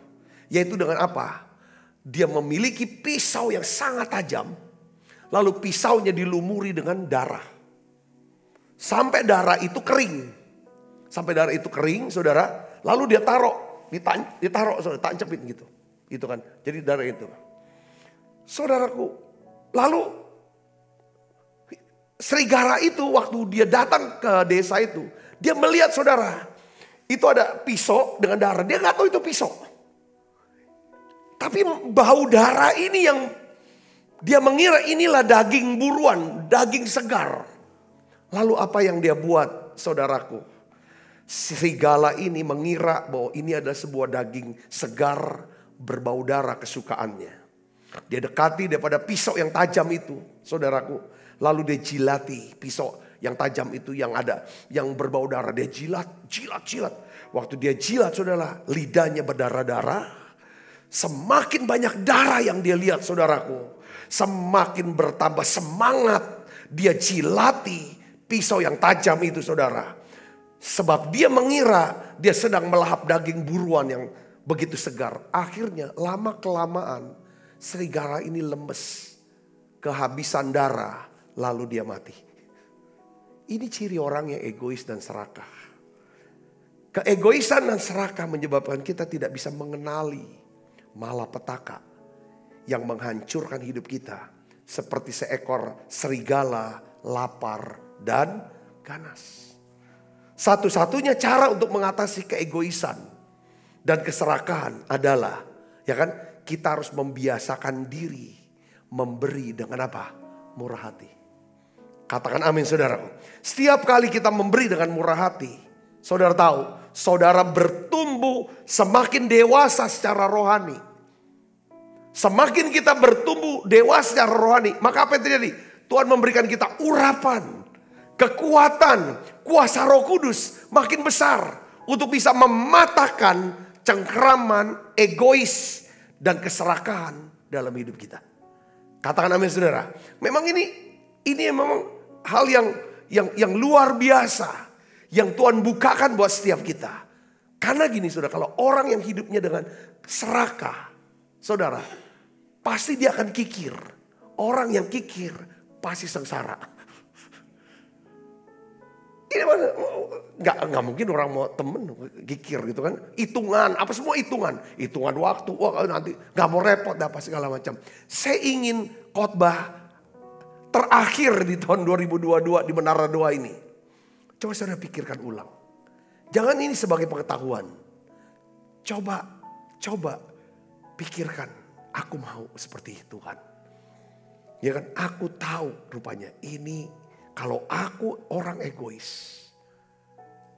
Speaker 5: Yaitu dengan apa? Dia memiliki pisau yang sangat tajam. Lalu pisaunya dilumuri dengan darah. Sampai darah itu kering. Sampai darah itu kering saudara. Lalu dia taruh. Ditaruh saudara, tancepin gitu. Itu kan. Jadi darah itu. Saudaraku. Lalu serigala itu waktu dia datang ke desa itu. Dia melihat saudara. Itu ada pisau dengan darah. Dia gak tahu itu pisau. Tapi bau darah ini yang dia mengira inilah daging buruan. Daging segar. Lalu apa yang dia buat saudaraku? Serigala ini mengira bahwa ini adalah sebuah daging segar berbau darah kesukaannya. Dia dekati daripada pisau yang tajam itu saudaraku. Lalu dia jilati pisau yang tajam itu yang ada. Yang berbau darah. Dia jilat. Waktu dia jilat saudara. Lidahnya berdarah-darah. Semakin banyak darah yang dia lihat saudaraku. Semakin bertambah semangat. Dia jilati pisau yang tajam itu saudara. Sebab dia mengira dia sedang melahap daging buruan yang begitu segar. Akhirnya lama kelamaan serigala ini lemes. Kehabisan darah. Lalu dia mati. Ini ciri orang yang egois dan serakah. Keegoisan dan serakah menyebabkan kita tidak bisa mengenali malapetaka yang menghancurkan hidup kita. Seperti seekor serigala, lapar dan ganas. Satu-satunya cara untuk mengatasi keegoisan dan keserakahan adalah, ya kan, kita harus membiasakan diri memberi dengan apa? Murah hati. Katakan amin saudara. Setiap kali kita memberi dengan murah hati. Saudara tahu. Saudara bertumbuh semakin dewasa secara rohani. Semakin kita bertumbuh dewasa secara rohani. Maka apa yang terjadi? Tuhan memberikan kita urapan. Kekuatan. Kuasa Roh Kudus makin besar. Untuk bisa mematahkan cengkraman, egois, dan keserakahan dalam hidup kita. Katakan amin saudara. Memang ini memang hal yang luar biasa. Yang Tuhan bukakan buat setiap kita. Karena gini saudara, kalau orang yang hidupnya dengan serakah. Saudara, pasti dia akan kikir. Orang yang kikir pasti sengsara. Ini mana? Nggak mungkin orang mau temen kikir gitu kan. Hitungan, apa semua hitungan. Hitungan waktu, wah nanti nggak mau repot, apa segala macam. Saya ingin khotbah terakhir di tahun 2022 di Menara 2 ini. Coba saudara pikirkan ulang. Jangan ini sebagai pengetahuan. Coba pikirkan. Aku mau seperti Tuhan. Ya kan, aku tahu rupanya ini kalau aku orang egois.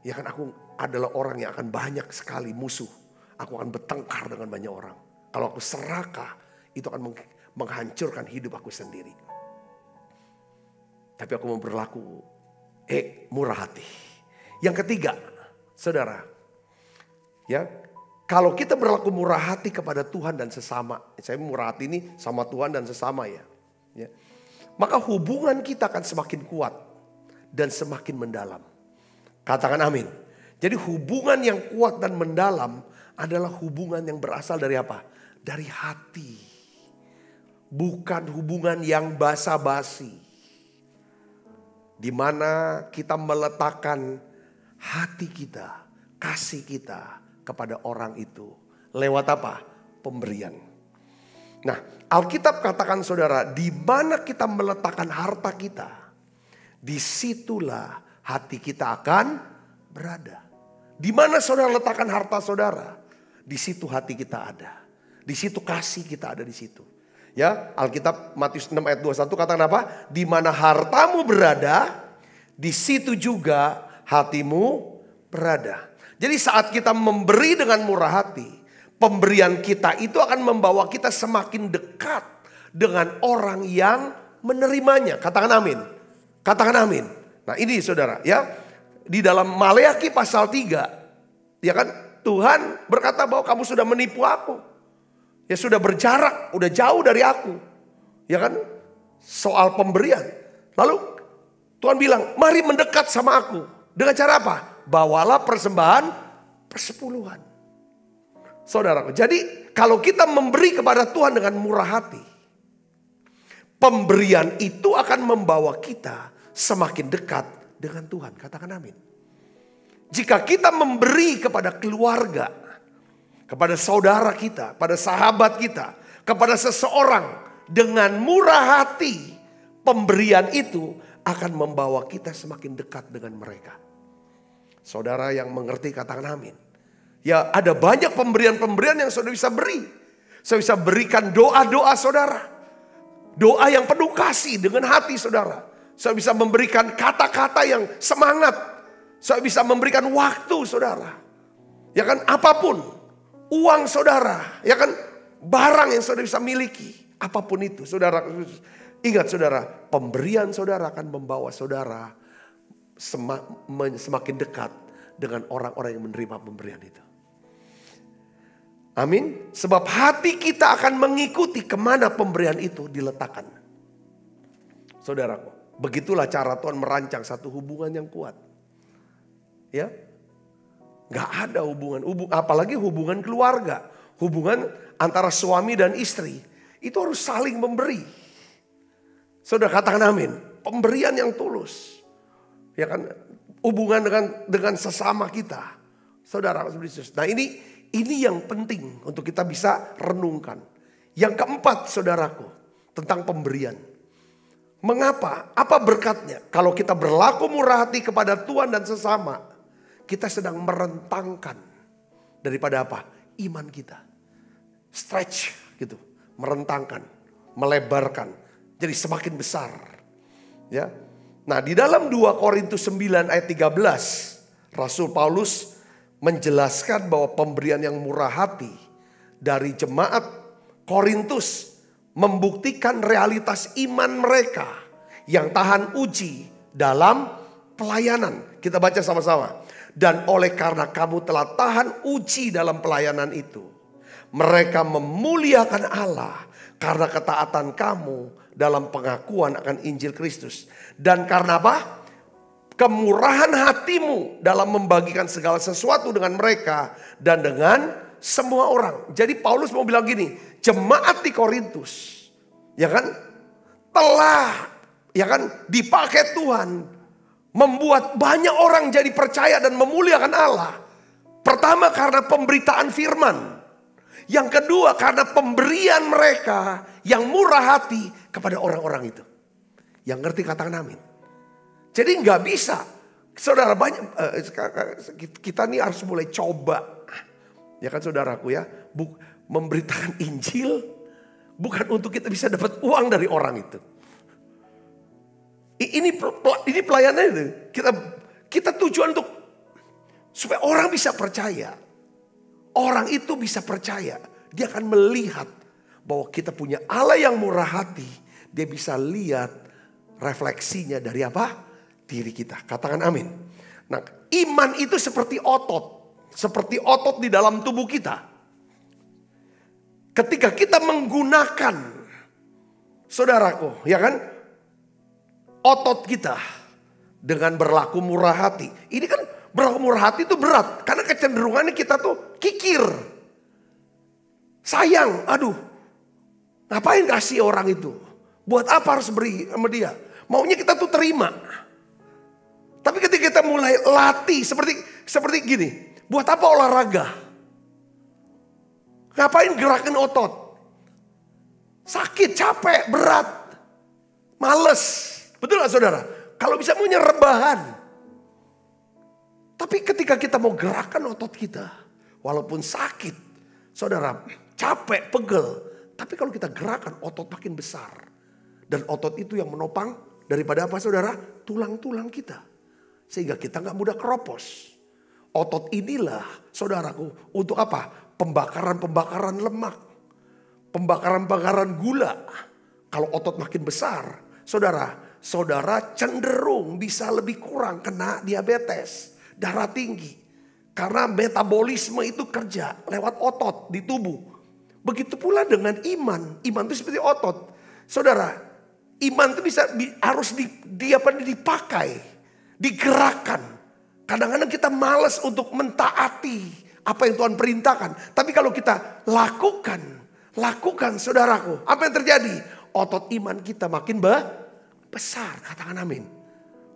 Speaker 5: Ya kan, aku adalah orang yang akan banyak sekali musuh. Aku akan bertengkar dengan banyak orang. Kalau aku serakah, itu akan menghancurkan hidup aku sendiri. Tapi aku mau berlaku murah hati. Yang ketiga, saudara, ya, Kalau kita berlaku murah hati kepada Tuhan dan sesama. Saya murah hati ini sama Tuhan dan sesama ya. Maka hubungan kita akan semakin kuat dan semakin mendalam. Katakan amin. Jadi hubungan yang kuat dan mendalam adalah hubungan yang berasal dari apa? Dari hati. Bukan hubungan yang basa-basi. Di mana kita meletakkan hati kita, kasih kita kepada orang itu. Lewat apa? Pemberian. Nah, Alkitab katakan saudara, di mana kita meletakkan harta kita, disitulah hati kita akan berada. Di mana saudara letakkan harta saudara, di situ hati kita ada. Di situ kasih kita ada di situ. Ya, Alkitab Matius 6 ayat 21 katakan apa? Di mana hartamu berada, di situ juga hatimu berada. Jadi saat kita memberi dengan murah hati, pemberian kita itu akan membawa kita semakin dekat dengan orang yang menerimanya. Katakan amin. Katakan amin. Nah ini saudara ya. Di dalam Maleakhi pasal 3. Ya kan. Tuhan berkata bahwa kamu sudah menipu aku. Ya sudah berjarak. Udah jauh dari aku. Ya kan. Soal pemberian. Lalu Tuhan bilang mari mendekat sama aku. Dengan cara apa? Bawalah persembahan persepuluhan. Saudaraku, jadi kalau kita memberi kepada Tuhan dengan murah hati, pemberian itu akan membawa kita semakin dekat dengan Tuhan. Katakan amin. Jika kita memberi kepada keluarga, kepada saudara kita, pada sahabat kita, kepada seseorang dengan murah hati, pemberian itu akan membawa kita semakin dekat dengan mereka. Saudara yang mengerti katakan amin. Ya ada banyak pemberian-pemberian yang saudara bisa beri. Saya bisa berikan doa-doa saudara. Doa yang penuh kasih dengan hati saudara. Saya bisa memberikan kata-kata yang semangat. Saya bisa memberikan waktu saudara. Ya kan apapun. Uang saudara. Ya kan barang yang saudara bisa miliki. Apapun itu saudara. Ingat saudara. Pemberian saudara akan membawa saudara semakin dekat dengan orang-orang yang menerima pemberian itu. Amin. Sebab hati kita akan mengikuti kemana pemberian itu diletakkan. Saudaraku, begitulah cara Tuhan merancang satu hubungan yang kuat. Ya, gak ada hubungan, apalagi hubungan keluarga. Hubungan antara suami dan istri. Itu harus saling memberi. Saudara katakan amin. Pemberian yang tulus. Ya kan, hubungan dengan sesama kita. Saudara, nah ini yang penting untuk kita bisa renungkan. Yang keempat saudaraku, tentang pemberian. Mengapa? Apa berkatnya? Kalau kita berlaku murah hati kepada Tuhan dan sesama, kita sedang merentangkan daripada apa? Iman kita. Stretch gitu, merentangkan, melebarkan. Jadi semakin besar. Ya. Nah di dalam 2 Korintus 9 ayat 13. Rasul Paulus menjelaskan bahwa pemberian yang murah hati dari jemaat Korintus membuktikan realitas iman mereka yang tahan uji dalam pelayanan. Kita baca sama-sama. Dan oleh karena kamu telah tahan uji dalam pelayanan itu, mereka memuliakan Allah karena ketaatan kamu dalam pengakuan akan Injil Kristus. Dan karena apa? Kemurahan hatimu dalam membagikan segala sesuatu dengan mereka dan dengan semua orang. Jadi Paulus mau bilang gini, jemaat di Korintus, ya kan, telah, ya kan, dipakai Tuhan membuat banyak orang jadi percaya dan memuliakan Allah. Pertama karena pemberitaan firman. Yang kedua karena pemberian mereka yang murah hati kepada orang-orang itu. Yang ngerti katakan amin. Jadi nggak bisa. Saudara banyak, kita nih harus mulai coba. Ya kan saudaraku ya. Memberitakan Injil bukan untuk kita bisa dapat uang dari orang itu. Ini pelayanan itu. Kita tujuan untuk supaya orang bisa percaya. Orang itu bisa percaya. Dia akan melihat bahwa kita punya Allah yang murah hati. Dia bisa lihat refleksinya dari apa? Diri kita. Katakan amin. Nah, iman itu seperti otot. seperti otot di dalam tubuh kita. Ketika kita menggunakan, saudaraku, ya kan, otot kita dengan berlaku murah hati. Ini kan berlaku murah hati itu berat, karena kecenderungannya kita tuh kikir. Sayang, aduh, ngapain kasih orang itu? Buat apa harus beri sama dia? Maunya kita tuh terima. Tapi ketika kita mulai latih seperti gini, buat apa olahraga? Ngapain gerakin otot? Sakit, capek, berat, males. Betul gak saudara? Kalau bisa maunya rebahan. Tapi ketika kita mau gerakan otot kita, walaupun sakit, saudara, capek, pegel. Tapi kalau kita gerakan, otot makin besar. Dan otot itu yang menopang daripada apa saudara? Tulang-tulang kita. Sehingga kita gak mudah keropos. Otot inilah saudaraku untuk apa? Pembakaran-pembakaran lemak. Pembakaran-pembakaran gula. Kalau otot makin besar, saudara cenderung bisa lebih kurang kena diabetes, darah tinggi. Karena metabolisme itu kerja lewat otot di tubuh. Begitu pula dengan iman. Iman itu seperti otot. Saudara, iman itu harus dipakai, digerakkan. Kadang-kadang kita malas untuk mentaati apa yang Tuhan perintahkan. Tapi kalau kita lakukan saudaraku. Apa yang terjadi? Otot iman kita makin besar. Katakan amin.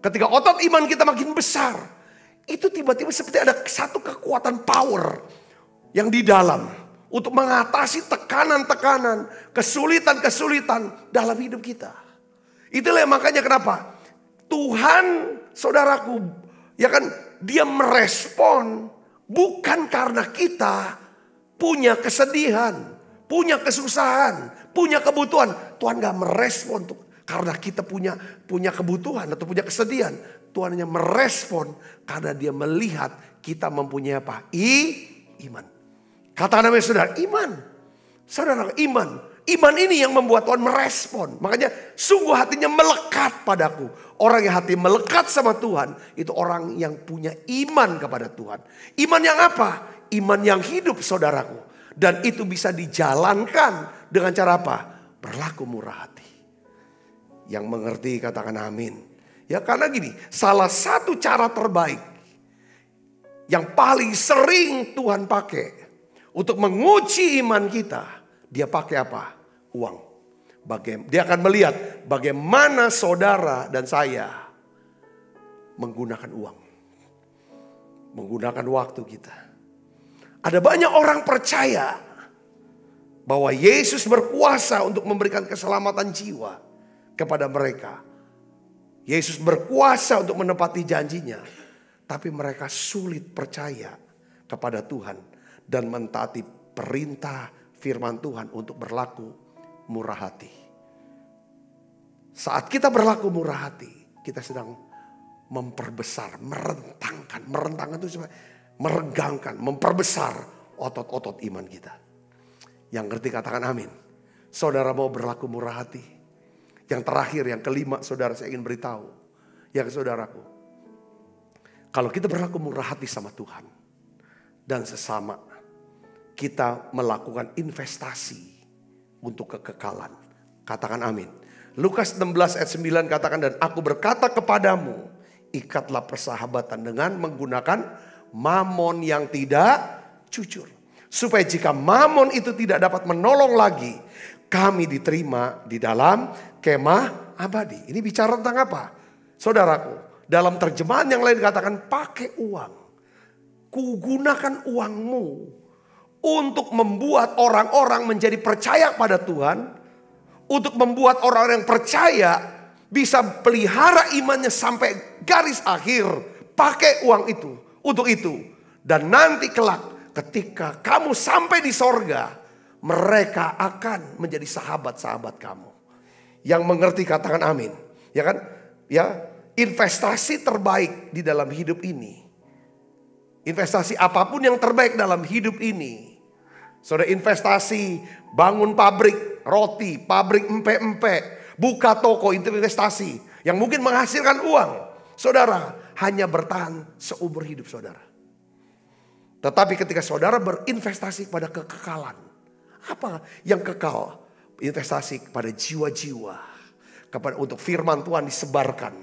Speaker 5: Ketika otot iman kita makin besar, itu tiba-tiba seperti ada satu kekuatan power yang di dalam. Untuk mengatasi tekanan-tekanan, kesulitan-kesulitan dalam hidup kita. Itulah makanya kenapa Tuhan saudaraku, ya kan, dia merespon bukan karena kita punya kesedihan, punya kesusahan, punya kebutuhan. Tuhan gak merespon karena kita punya kebutuhan atau punya kesedihan. Tuhan hanya merespon karena dia melihat kita mempunyai apa? Iman. Katakan namanya saudara, iman. Saudara, iman. Iman ini yang membuat Tuhan merespon. Makanya sungguh hatinya melekat padaku. Orang yang hati melekat sama Tuhan, itu orang yang punya iman kepada Tuhan. Iman yang apa? Iman yang hidup saudaraku. Dan itu bisa dijalankan dengan cara apa? Berlaku murah hati. Yang mengerti katakan amin. Ya karena gini, salah satu cara terbaik yang paling sering Tuhan pakai untuk menguji iman kita, dia pakai apa? Uang. Dia akan melihat bagaimana saudara dan saya menggunakan uang. Menggunakan waktu kita. Ada banyak orang percaya bahwa Yesus berkuasa untuk memberikan keselamatan jiwa kepada mereka. Yesus berkuasa untuk menepati janjinya. Tapi mereka sulit percaya kepada Tuhan dan mentaati perintah firman Tuhan untuk berlaku murah hati. Saat kita berlaku murah hati, kita sedang memperbesar, merentangkan itu meregangkan, memperbesar otot-otot iman kita. Yang ngerti katakan amin. Saudara mau berlaku murah hati? Yang terakhir, yang kelima, saudara saya ingin beritahu. Yang saudaraku, kalau kita berlaku murah hati sama Tuhan dan sesama, kita melakukan investasi untuk kekekalan. Katakan amin. Lukas 16 ayat 9 katakan, dan aku berkata kepadamu, ikatlah persahabatan dengan menggunakan mamon yang tidak jujur. Supaya jika mamon itu tidak dapat menolong lagi, kami diterima di dalam kemah abadi. Ini bicara tentang apa? Saudaraku, dalam terjemahan yang lain katakan pakai uang. Kugunakan uangmu untuk membuat orang-orang menjadi percaya pada Tuhan. Untuk membuat orang-orang yang percaya bisa pelihara imannya sampai garis akhir. Pakai uang itu untuk itu. Dan nanti kelak ketika kamu sampai di sorga, mereka akan menjadi sahabat-sahabat kamu. Yang mengerti katakan amin. Ya kan? Ya, investasi terbaik di dalam hidup ini. Investasi apapun yang terbaik dalam hidup ini. Saudara, investasi bangun pabrik roti, pabrik empe-empe, buka toko, investasi yang mungkin menghasilkan uang. Saudara, hanya bertahan seumur hidup saudara. Tetapi ketika saudara berinvestasi pada kekekalan. Apa yang kekal? Investasi kepada jiwa-jiwa. Untuk firman Tuhan disebarkan.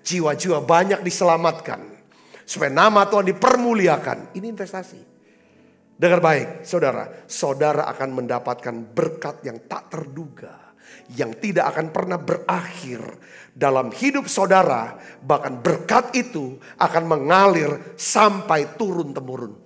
Speaker 5: Jiwa-jiwa banyak diselamatkan. Supaya nama Tuhan dipermuliakan. Ini investasi. Dengar baik saudara. Saudara akan mendapatkan berkat yang tak terduga. Yang tidak akan pernah berakhir dalam hidup saudara. Bahkan berkat itu akan mengalir sampai turun-temurun.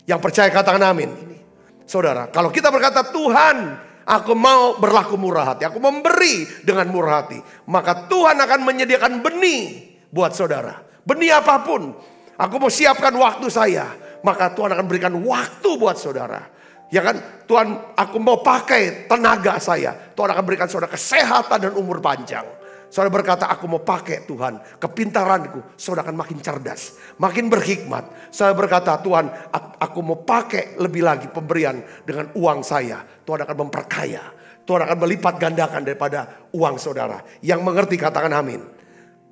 Speaker 5: Yang percaya katakan amin. Ini, saudara, kalau kita berkata Tuhan, aku mau berlaku murah hati, aku memberi dengan murah hati, maka Tuhan akan menyediakan benih buat saudara. Benih apapun, aku mau siapkan waktu saya, maka Tuhan akan berikan waktu buat saudara. Ya kan, Tuhan, aku mau pakai tenaga saya, Tuhan akan berikan saudara kesehatan dan umur panjang. Saudara berkata, aku mau pakai Tuhan kepintaranku, saudara akan makin cerdas, makin berhikmat. Saudara berkata, Tuhan, aku mau pakai lebih lagi pemberian dengan uang saya. Tuhan akan memperkaya, Tuhan akan melipat gandakan daripada uang saudara. Yang mengerti katakan amin.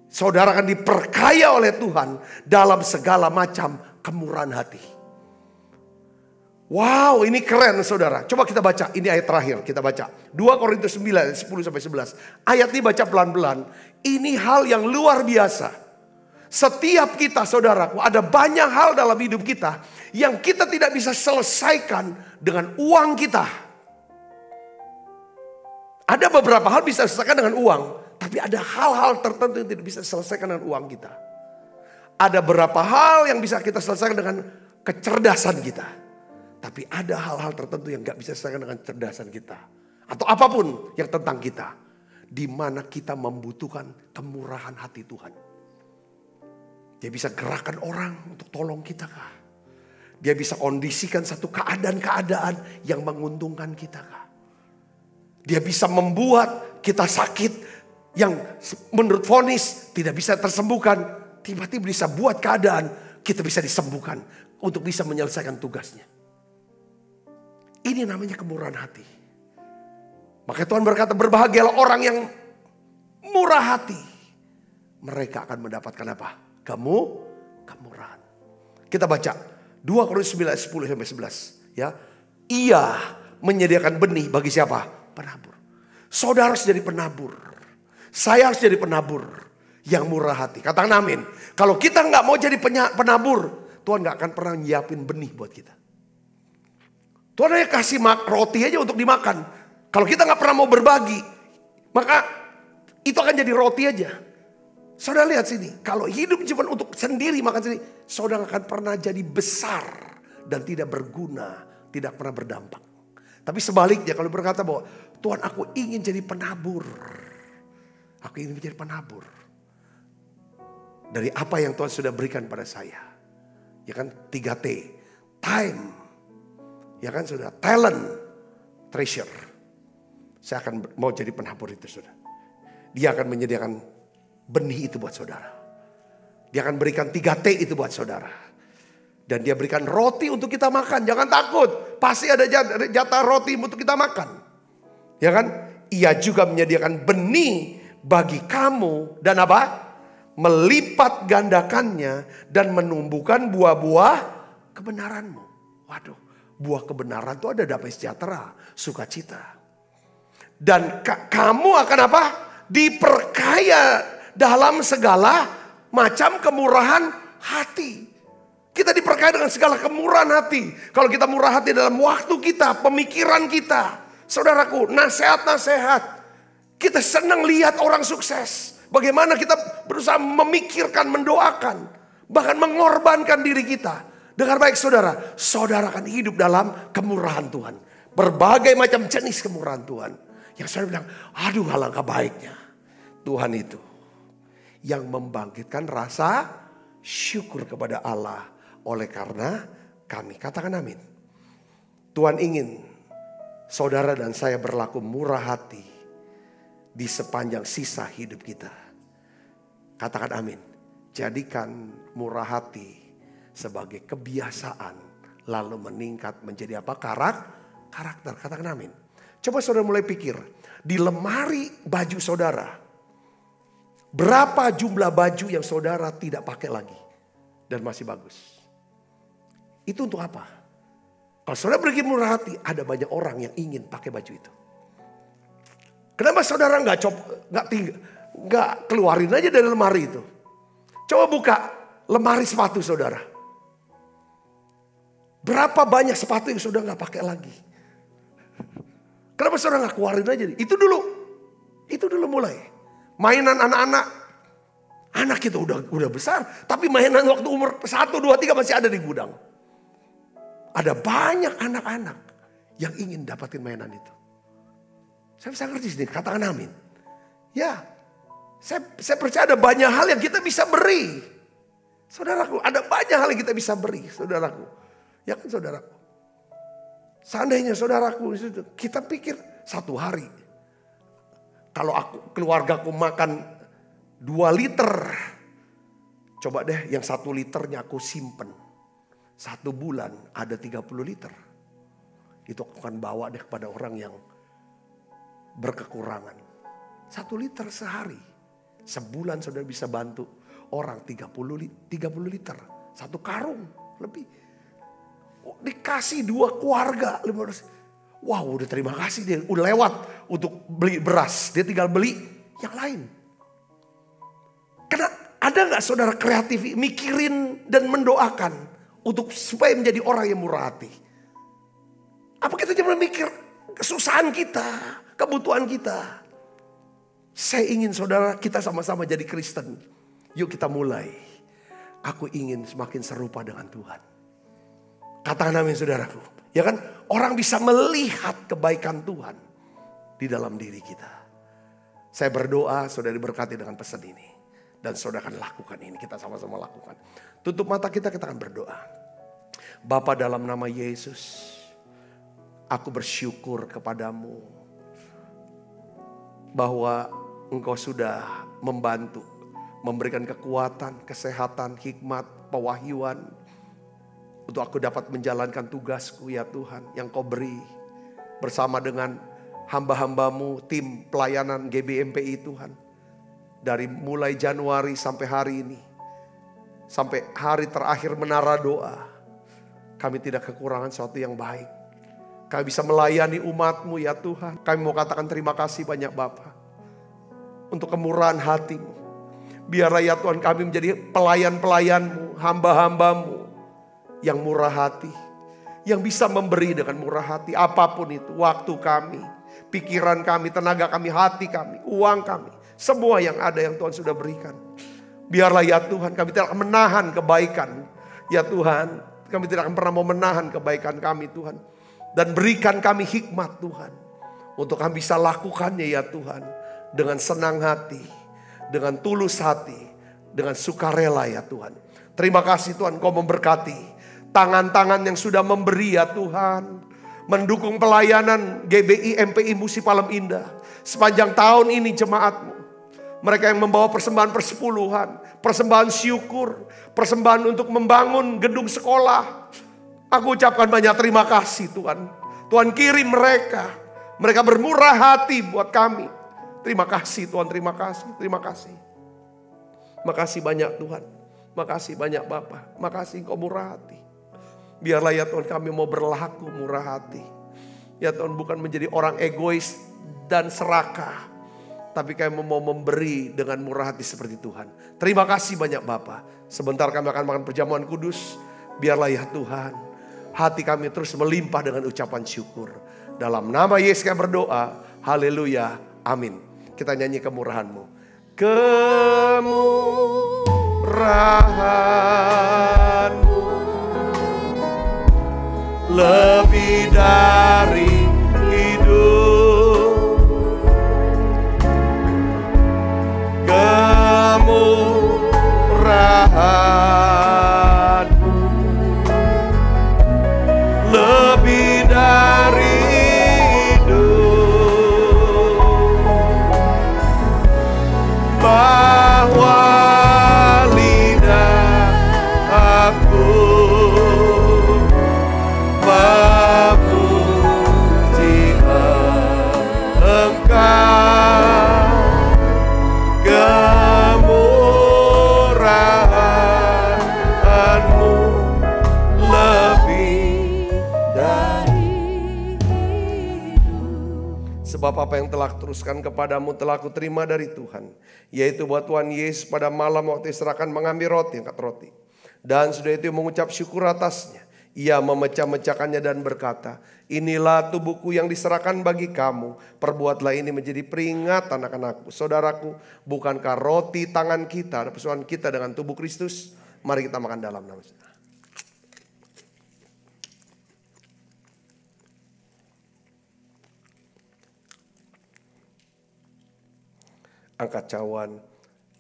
Speaker 5: Saudara akan diperkaya oleh Tuhan dalam segala macam kemurahan hati. Wow, ini keren saudara. Coba kita baca, ini ayat terakhir kita baca. 2 Korintus 9, 10-11. Ayat ini baca pelan-pelan. Ini hal yang luar biasa. Setiap kita saudaraku, ada banyak hal dalam hidup kita yang kita tidak bisa selesaikan dengan uang kita. Ada beberapa hal bisa diselesaikan dengan uang. Tapi ada hal-hal tertentu yang tidak bisa diselesaikan dengan uang kita. Ada beberapa hal yang bisa kita selesaikan dengan kecerdasan kita. Tapi ada hal-hal tertentu yang gak bisa diselesaikan dengan kecerdasan kita. Atau apapun yang tentang kita. Di mana kita membutuhkan kemurahan hati Tuhan. Dia bisa gerakan orang untuk tolong kita kah? Dia bisa kondisikan satu keadaan-keadaan yang menguntungkan kita kah? Dia bisa membuat kita sakit yang menurut vonis tidak bisa tersembuhkan. Tiba-tiba bisa buat keadaan kita bisa disembuhkan untuk bisa menyelesaikan tugasnya. Ini namanya kemurahan hati. Maka Tuhan berkata, berbahagialah orang yang murah hati. Mereka akan mendapatkan apa? Kemurahan. Kita baca 2 Korintus 9, 10-11. Ya. Ia menyediakan benih bagi siapa? Penabur. Saudara harus jadi penabur. Saya harus jadi penabur yang murah hati. Katakan amin. Kalau kita nggak mau jadi penabur, Tuhan nggak akan pernah nyiapin benih buat kita. Tuhan hanya kasih roti aja untuk dimakan. Kalau kita nggak pernah mau berbagi, maka itu akan jadi roti aja. Saudara lihat sini, kalau hidup cuma untuk sendiri makan sendiri, saudara akan pernah jadi besar dan tidak berguna, tidak pernah berdampak. Tapi sebaliknya kalau berkata bahwa Tuhan, aku ingin jadi penabur. Aku ingin menjadi penabur. Dari apa yang Tuhan sudah berikan pada saya. Ya kan, 3T. Time. Ya kan sudah, talent, treasure. Saya akan mau jadi penabur itu saudara. Dia akan menyediakan benih itu buat saudara. Dia akan berikan 3T itu buat saudara. Dan dia berikan roti untuk kita makan. Jangan takut, pasti ada jatah roti untuk kita makan. Ya kan? Ia juga menyediakan benih bagi kamu dan apa? Melipat gandakannya dan menumbuhkan buah-buah kebenaranmu. Waduh. Buah kebenaran itu ada damai sejahtera, sukacita. Dan kamu akan apa? Diperkaya dalam segala macam kemurahan hati. Kita diperkaya dengan segala kemurahan hati. Kalau kita murah hati dalam waktu kita, pemikiran kita. Saudaraku, nasihat-nasihat. Kita senang lihat orang sukses. Bagaimana kita berusaha memikirkan, mendoakan. Bahkan mengorbankan diri kita. Dengar baik saudara, saudara akan hidup dalam kemurahan Tuhan. Berbagai macam jenis kemurahan Tuhan. Yang saudara bilang, aduh alangkah baiknya. Tuhan itu yang membangkitkan rasa syukur kepada Allah. Oleh karena kami, katakan amin. Tuhan ingin saudara dan saya berlaku murah hati di sepanjang sisa hidup kita. Katakan amin. Jadikan murah hati sebagai kebiasaan, lalu meningkat menjadi apa? Karakter. Katakan amin. Coba saudara mulai pikir, di lemari baju saudara, berapa jumlah baju yang saudara tidak pakai lagi dan masih bagus? Itu untuk apa? Kalau saudara pergi murah hati, ada banyak orang yang ingin pakai baju itu. Kenapa saudara nggak keluarin aja dari lemari itu? Coba buka lemari sepatu saudara. Berapa banyak sepatu yang sudah nggak pakai lagi? Kenapa saudara nggak keluarin aja? Itu dulu mulai. Mainan anak-anak. Anak kita udah besar. Tapi mainan waktu umur 1, 2, 3 masih ada di gudang. Ada banyak anak-anak yang ingin dapatin mainan itu. Saya bisa ngerti sini, katakan amin. Ya, saya percaya ada banyak hal yang kita bisa beri. Saudaraku, ada banyak hal yang kita bisa beri, saudaraku. Ya kan saudaraku. Seandainya saudaraku, kita pikir satu hari. Kalau keluargaku makan 2 liter. Coba deh yang 1 liternya aku simpen. 1 bulan ada 30 liter. Itu aku akan bawa deh kepada orang yang berkekurangan. 1 liter sehari. Sebulan saudara bisa bantu orang 30 liter. 1 karung lebih. Dikasih 2 keluarga. 500. Wow, udah terima kasih dia. Udah lewat untuk beli beras. Dia tinggal beli yang lain. Karena ada gak saudara kreatif mikirin dan mendoakan untuk supaya menjadi orang yang murah hati? Apa kita cuma mikir kesusahan kita, kebutuhan kita? Saya ingin saudara kita sama-sama jadi Kristen. Yuk kita mulai. Aku ingin semakin serupa dengan Tuhan. Katakan amin saudaraku. Ya kan, orang bisa melihat kebaikan Tuhan di dalam diri kita. Saya berdoa saudara diberkati dengan pesan ini. Dan saudara akan lakukan ini, kita sama-sama lakukan. Tutup mata kita akan berdoa. Bapa, dalam nama Yesus, aku bersyukur kepadamu bahwa Engkau sudah membantu, memberikan kekuatan, kesehatan, hikmat, pewahyuan untuk aku dapat menjalankan tugasku ya Tuhan yang Kau beri bersama dengan hamba-hambamu, tim pelayanan GBMPI Tuhan. Dari mulai Januari sampai hari ini, sampai hari terakhir menara doa, kami tidak kekurangan sesuatu yang baik. Kami bisa melayani umat-Mu ya Tuhan. Kami mau katakan terima kasih banyak Bapa untuk kemurahan hati-Mu. Biarlah ya Tuhan kami menjadi pelayan-pelayan-Mu, hamba-hamba-Mu yang murah hati, yang bisa memberi dengan murah hati apapun itu. Waktu kami, pikiran kami, tenaga kami, hati kami, uang kami. Semua yang ada yang Tuhan sudah berikan. Biarlah ya Tuhan kami tidak akan menahan kebaikan. Ya Tuhan, kami tidak akan pernah mau menahan kebaikan kami Tuhan. Dan berikan kami hikmat Tuhan. Untuk kami bisa lakukannya ya Tuhan. Dengan senang hati. Dengan tulus hati. Dengan sukarela ya Tuhan. Terima kasih Tuhan Kau memberkati. Tangan-tangan yang sudah memberi ya Tuhan. Mendukung pelayanan GBI MPI Musi Palem Indah. Sepanjang tahun ini jemaat-Mu. Mereka yang membawa persembahan persepuluhan, persembahan syukur, persembahan untuk membangun gedung sekolah. Aku ucapkan banyak terima kasih Tuhan. Tuhan kirim mereka. Mereka bermurah hati buat kami. Terima kasih Tuhan, terima kasih, terima kasih. Makasih banyak Tuhan. Makasih banyak Bapa. Makasih Engkau murah hati. Biarlah ya Tuhan kami mau berlaku murah hati. Ya Tuhan bukan menjadi orang egois dan serakah. Tapi kami mau memberi dengan murah hati seperti Tuhan. Terima kasih banyak Bapa. Sebentar kami akan makan perjamuan kudus. Biarlah ya Tuhan, hati kami terus melimpah dengan ucapan syukur. Dalam nama Yesus kami berdoa. Haleluya. Amin. Kita nyanyi kemurahan-Mu. Kemurahan-Mu lebih dari hidup. Kemurahan-Mu lebih dari hidup, bahwa lidah aku memuji Sebab apa yang telah teruskan kepadamu telah kuterima dari Tuhan, yaitu bahwa Tuhan Yesus pada malam waktu diserahkan mengambil roti, angkat roti. Dan sudah itu mengucap syukur atasnya. Ia memecah-mecahkannya dan berkata, inilah tubuhku yang diserahkan bagi kamu. Perbuatlah ini menjadi peringatan akan aku. Saudaraku, bukankah roti tangan kita, ada persoalan kita dengan tubuh Kristus? Mari kita makan dalam nama Tuhan. Angkat cawan.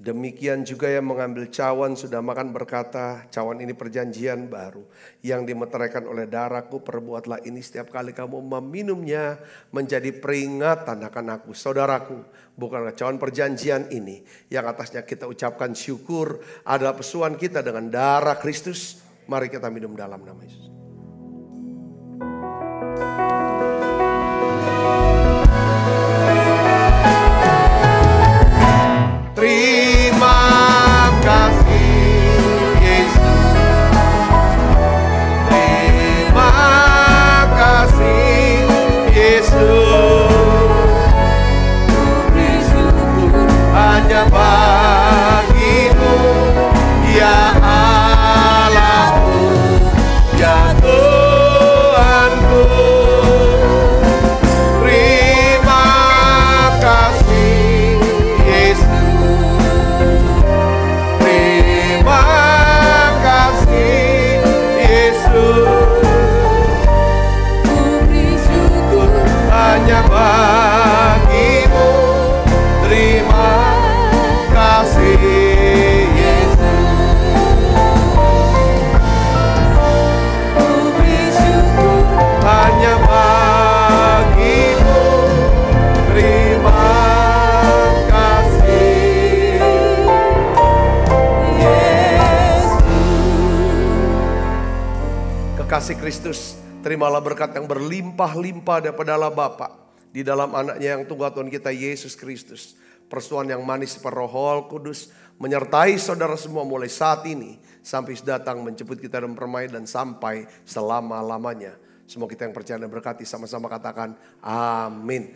Speaker 5: Demikian juga yang mengambil cawan sudah makan berkata, cawan ini perjanjian baru yang dimeteraikan oleh darahku. Perbuatlah ini setiap kali kamu meminumnya menjadi peringatan akan aku. Saudaraku, bukanlah cawan perjanjian ini yang atasnya kita ucapkan syukur adalah pesuan kita dengan darah Kristus. Mari kita minum dalam nama Yesus. Kasih Kristus, terimalah berkat yang berlimpah-limpah daripada Allah Bapa di dalam anaknya yang tunggal Tuhan kita Yesus Kristus. Persetujuan yang manis per Roh Kudus menyertai saudara semua mulai saat ini sampai datang menjemput kita dan permai dan sampai selama-lamanya. Semua kita yang percaya dan berkati sama-sama katakan amin.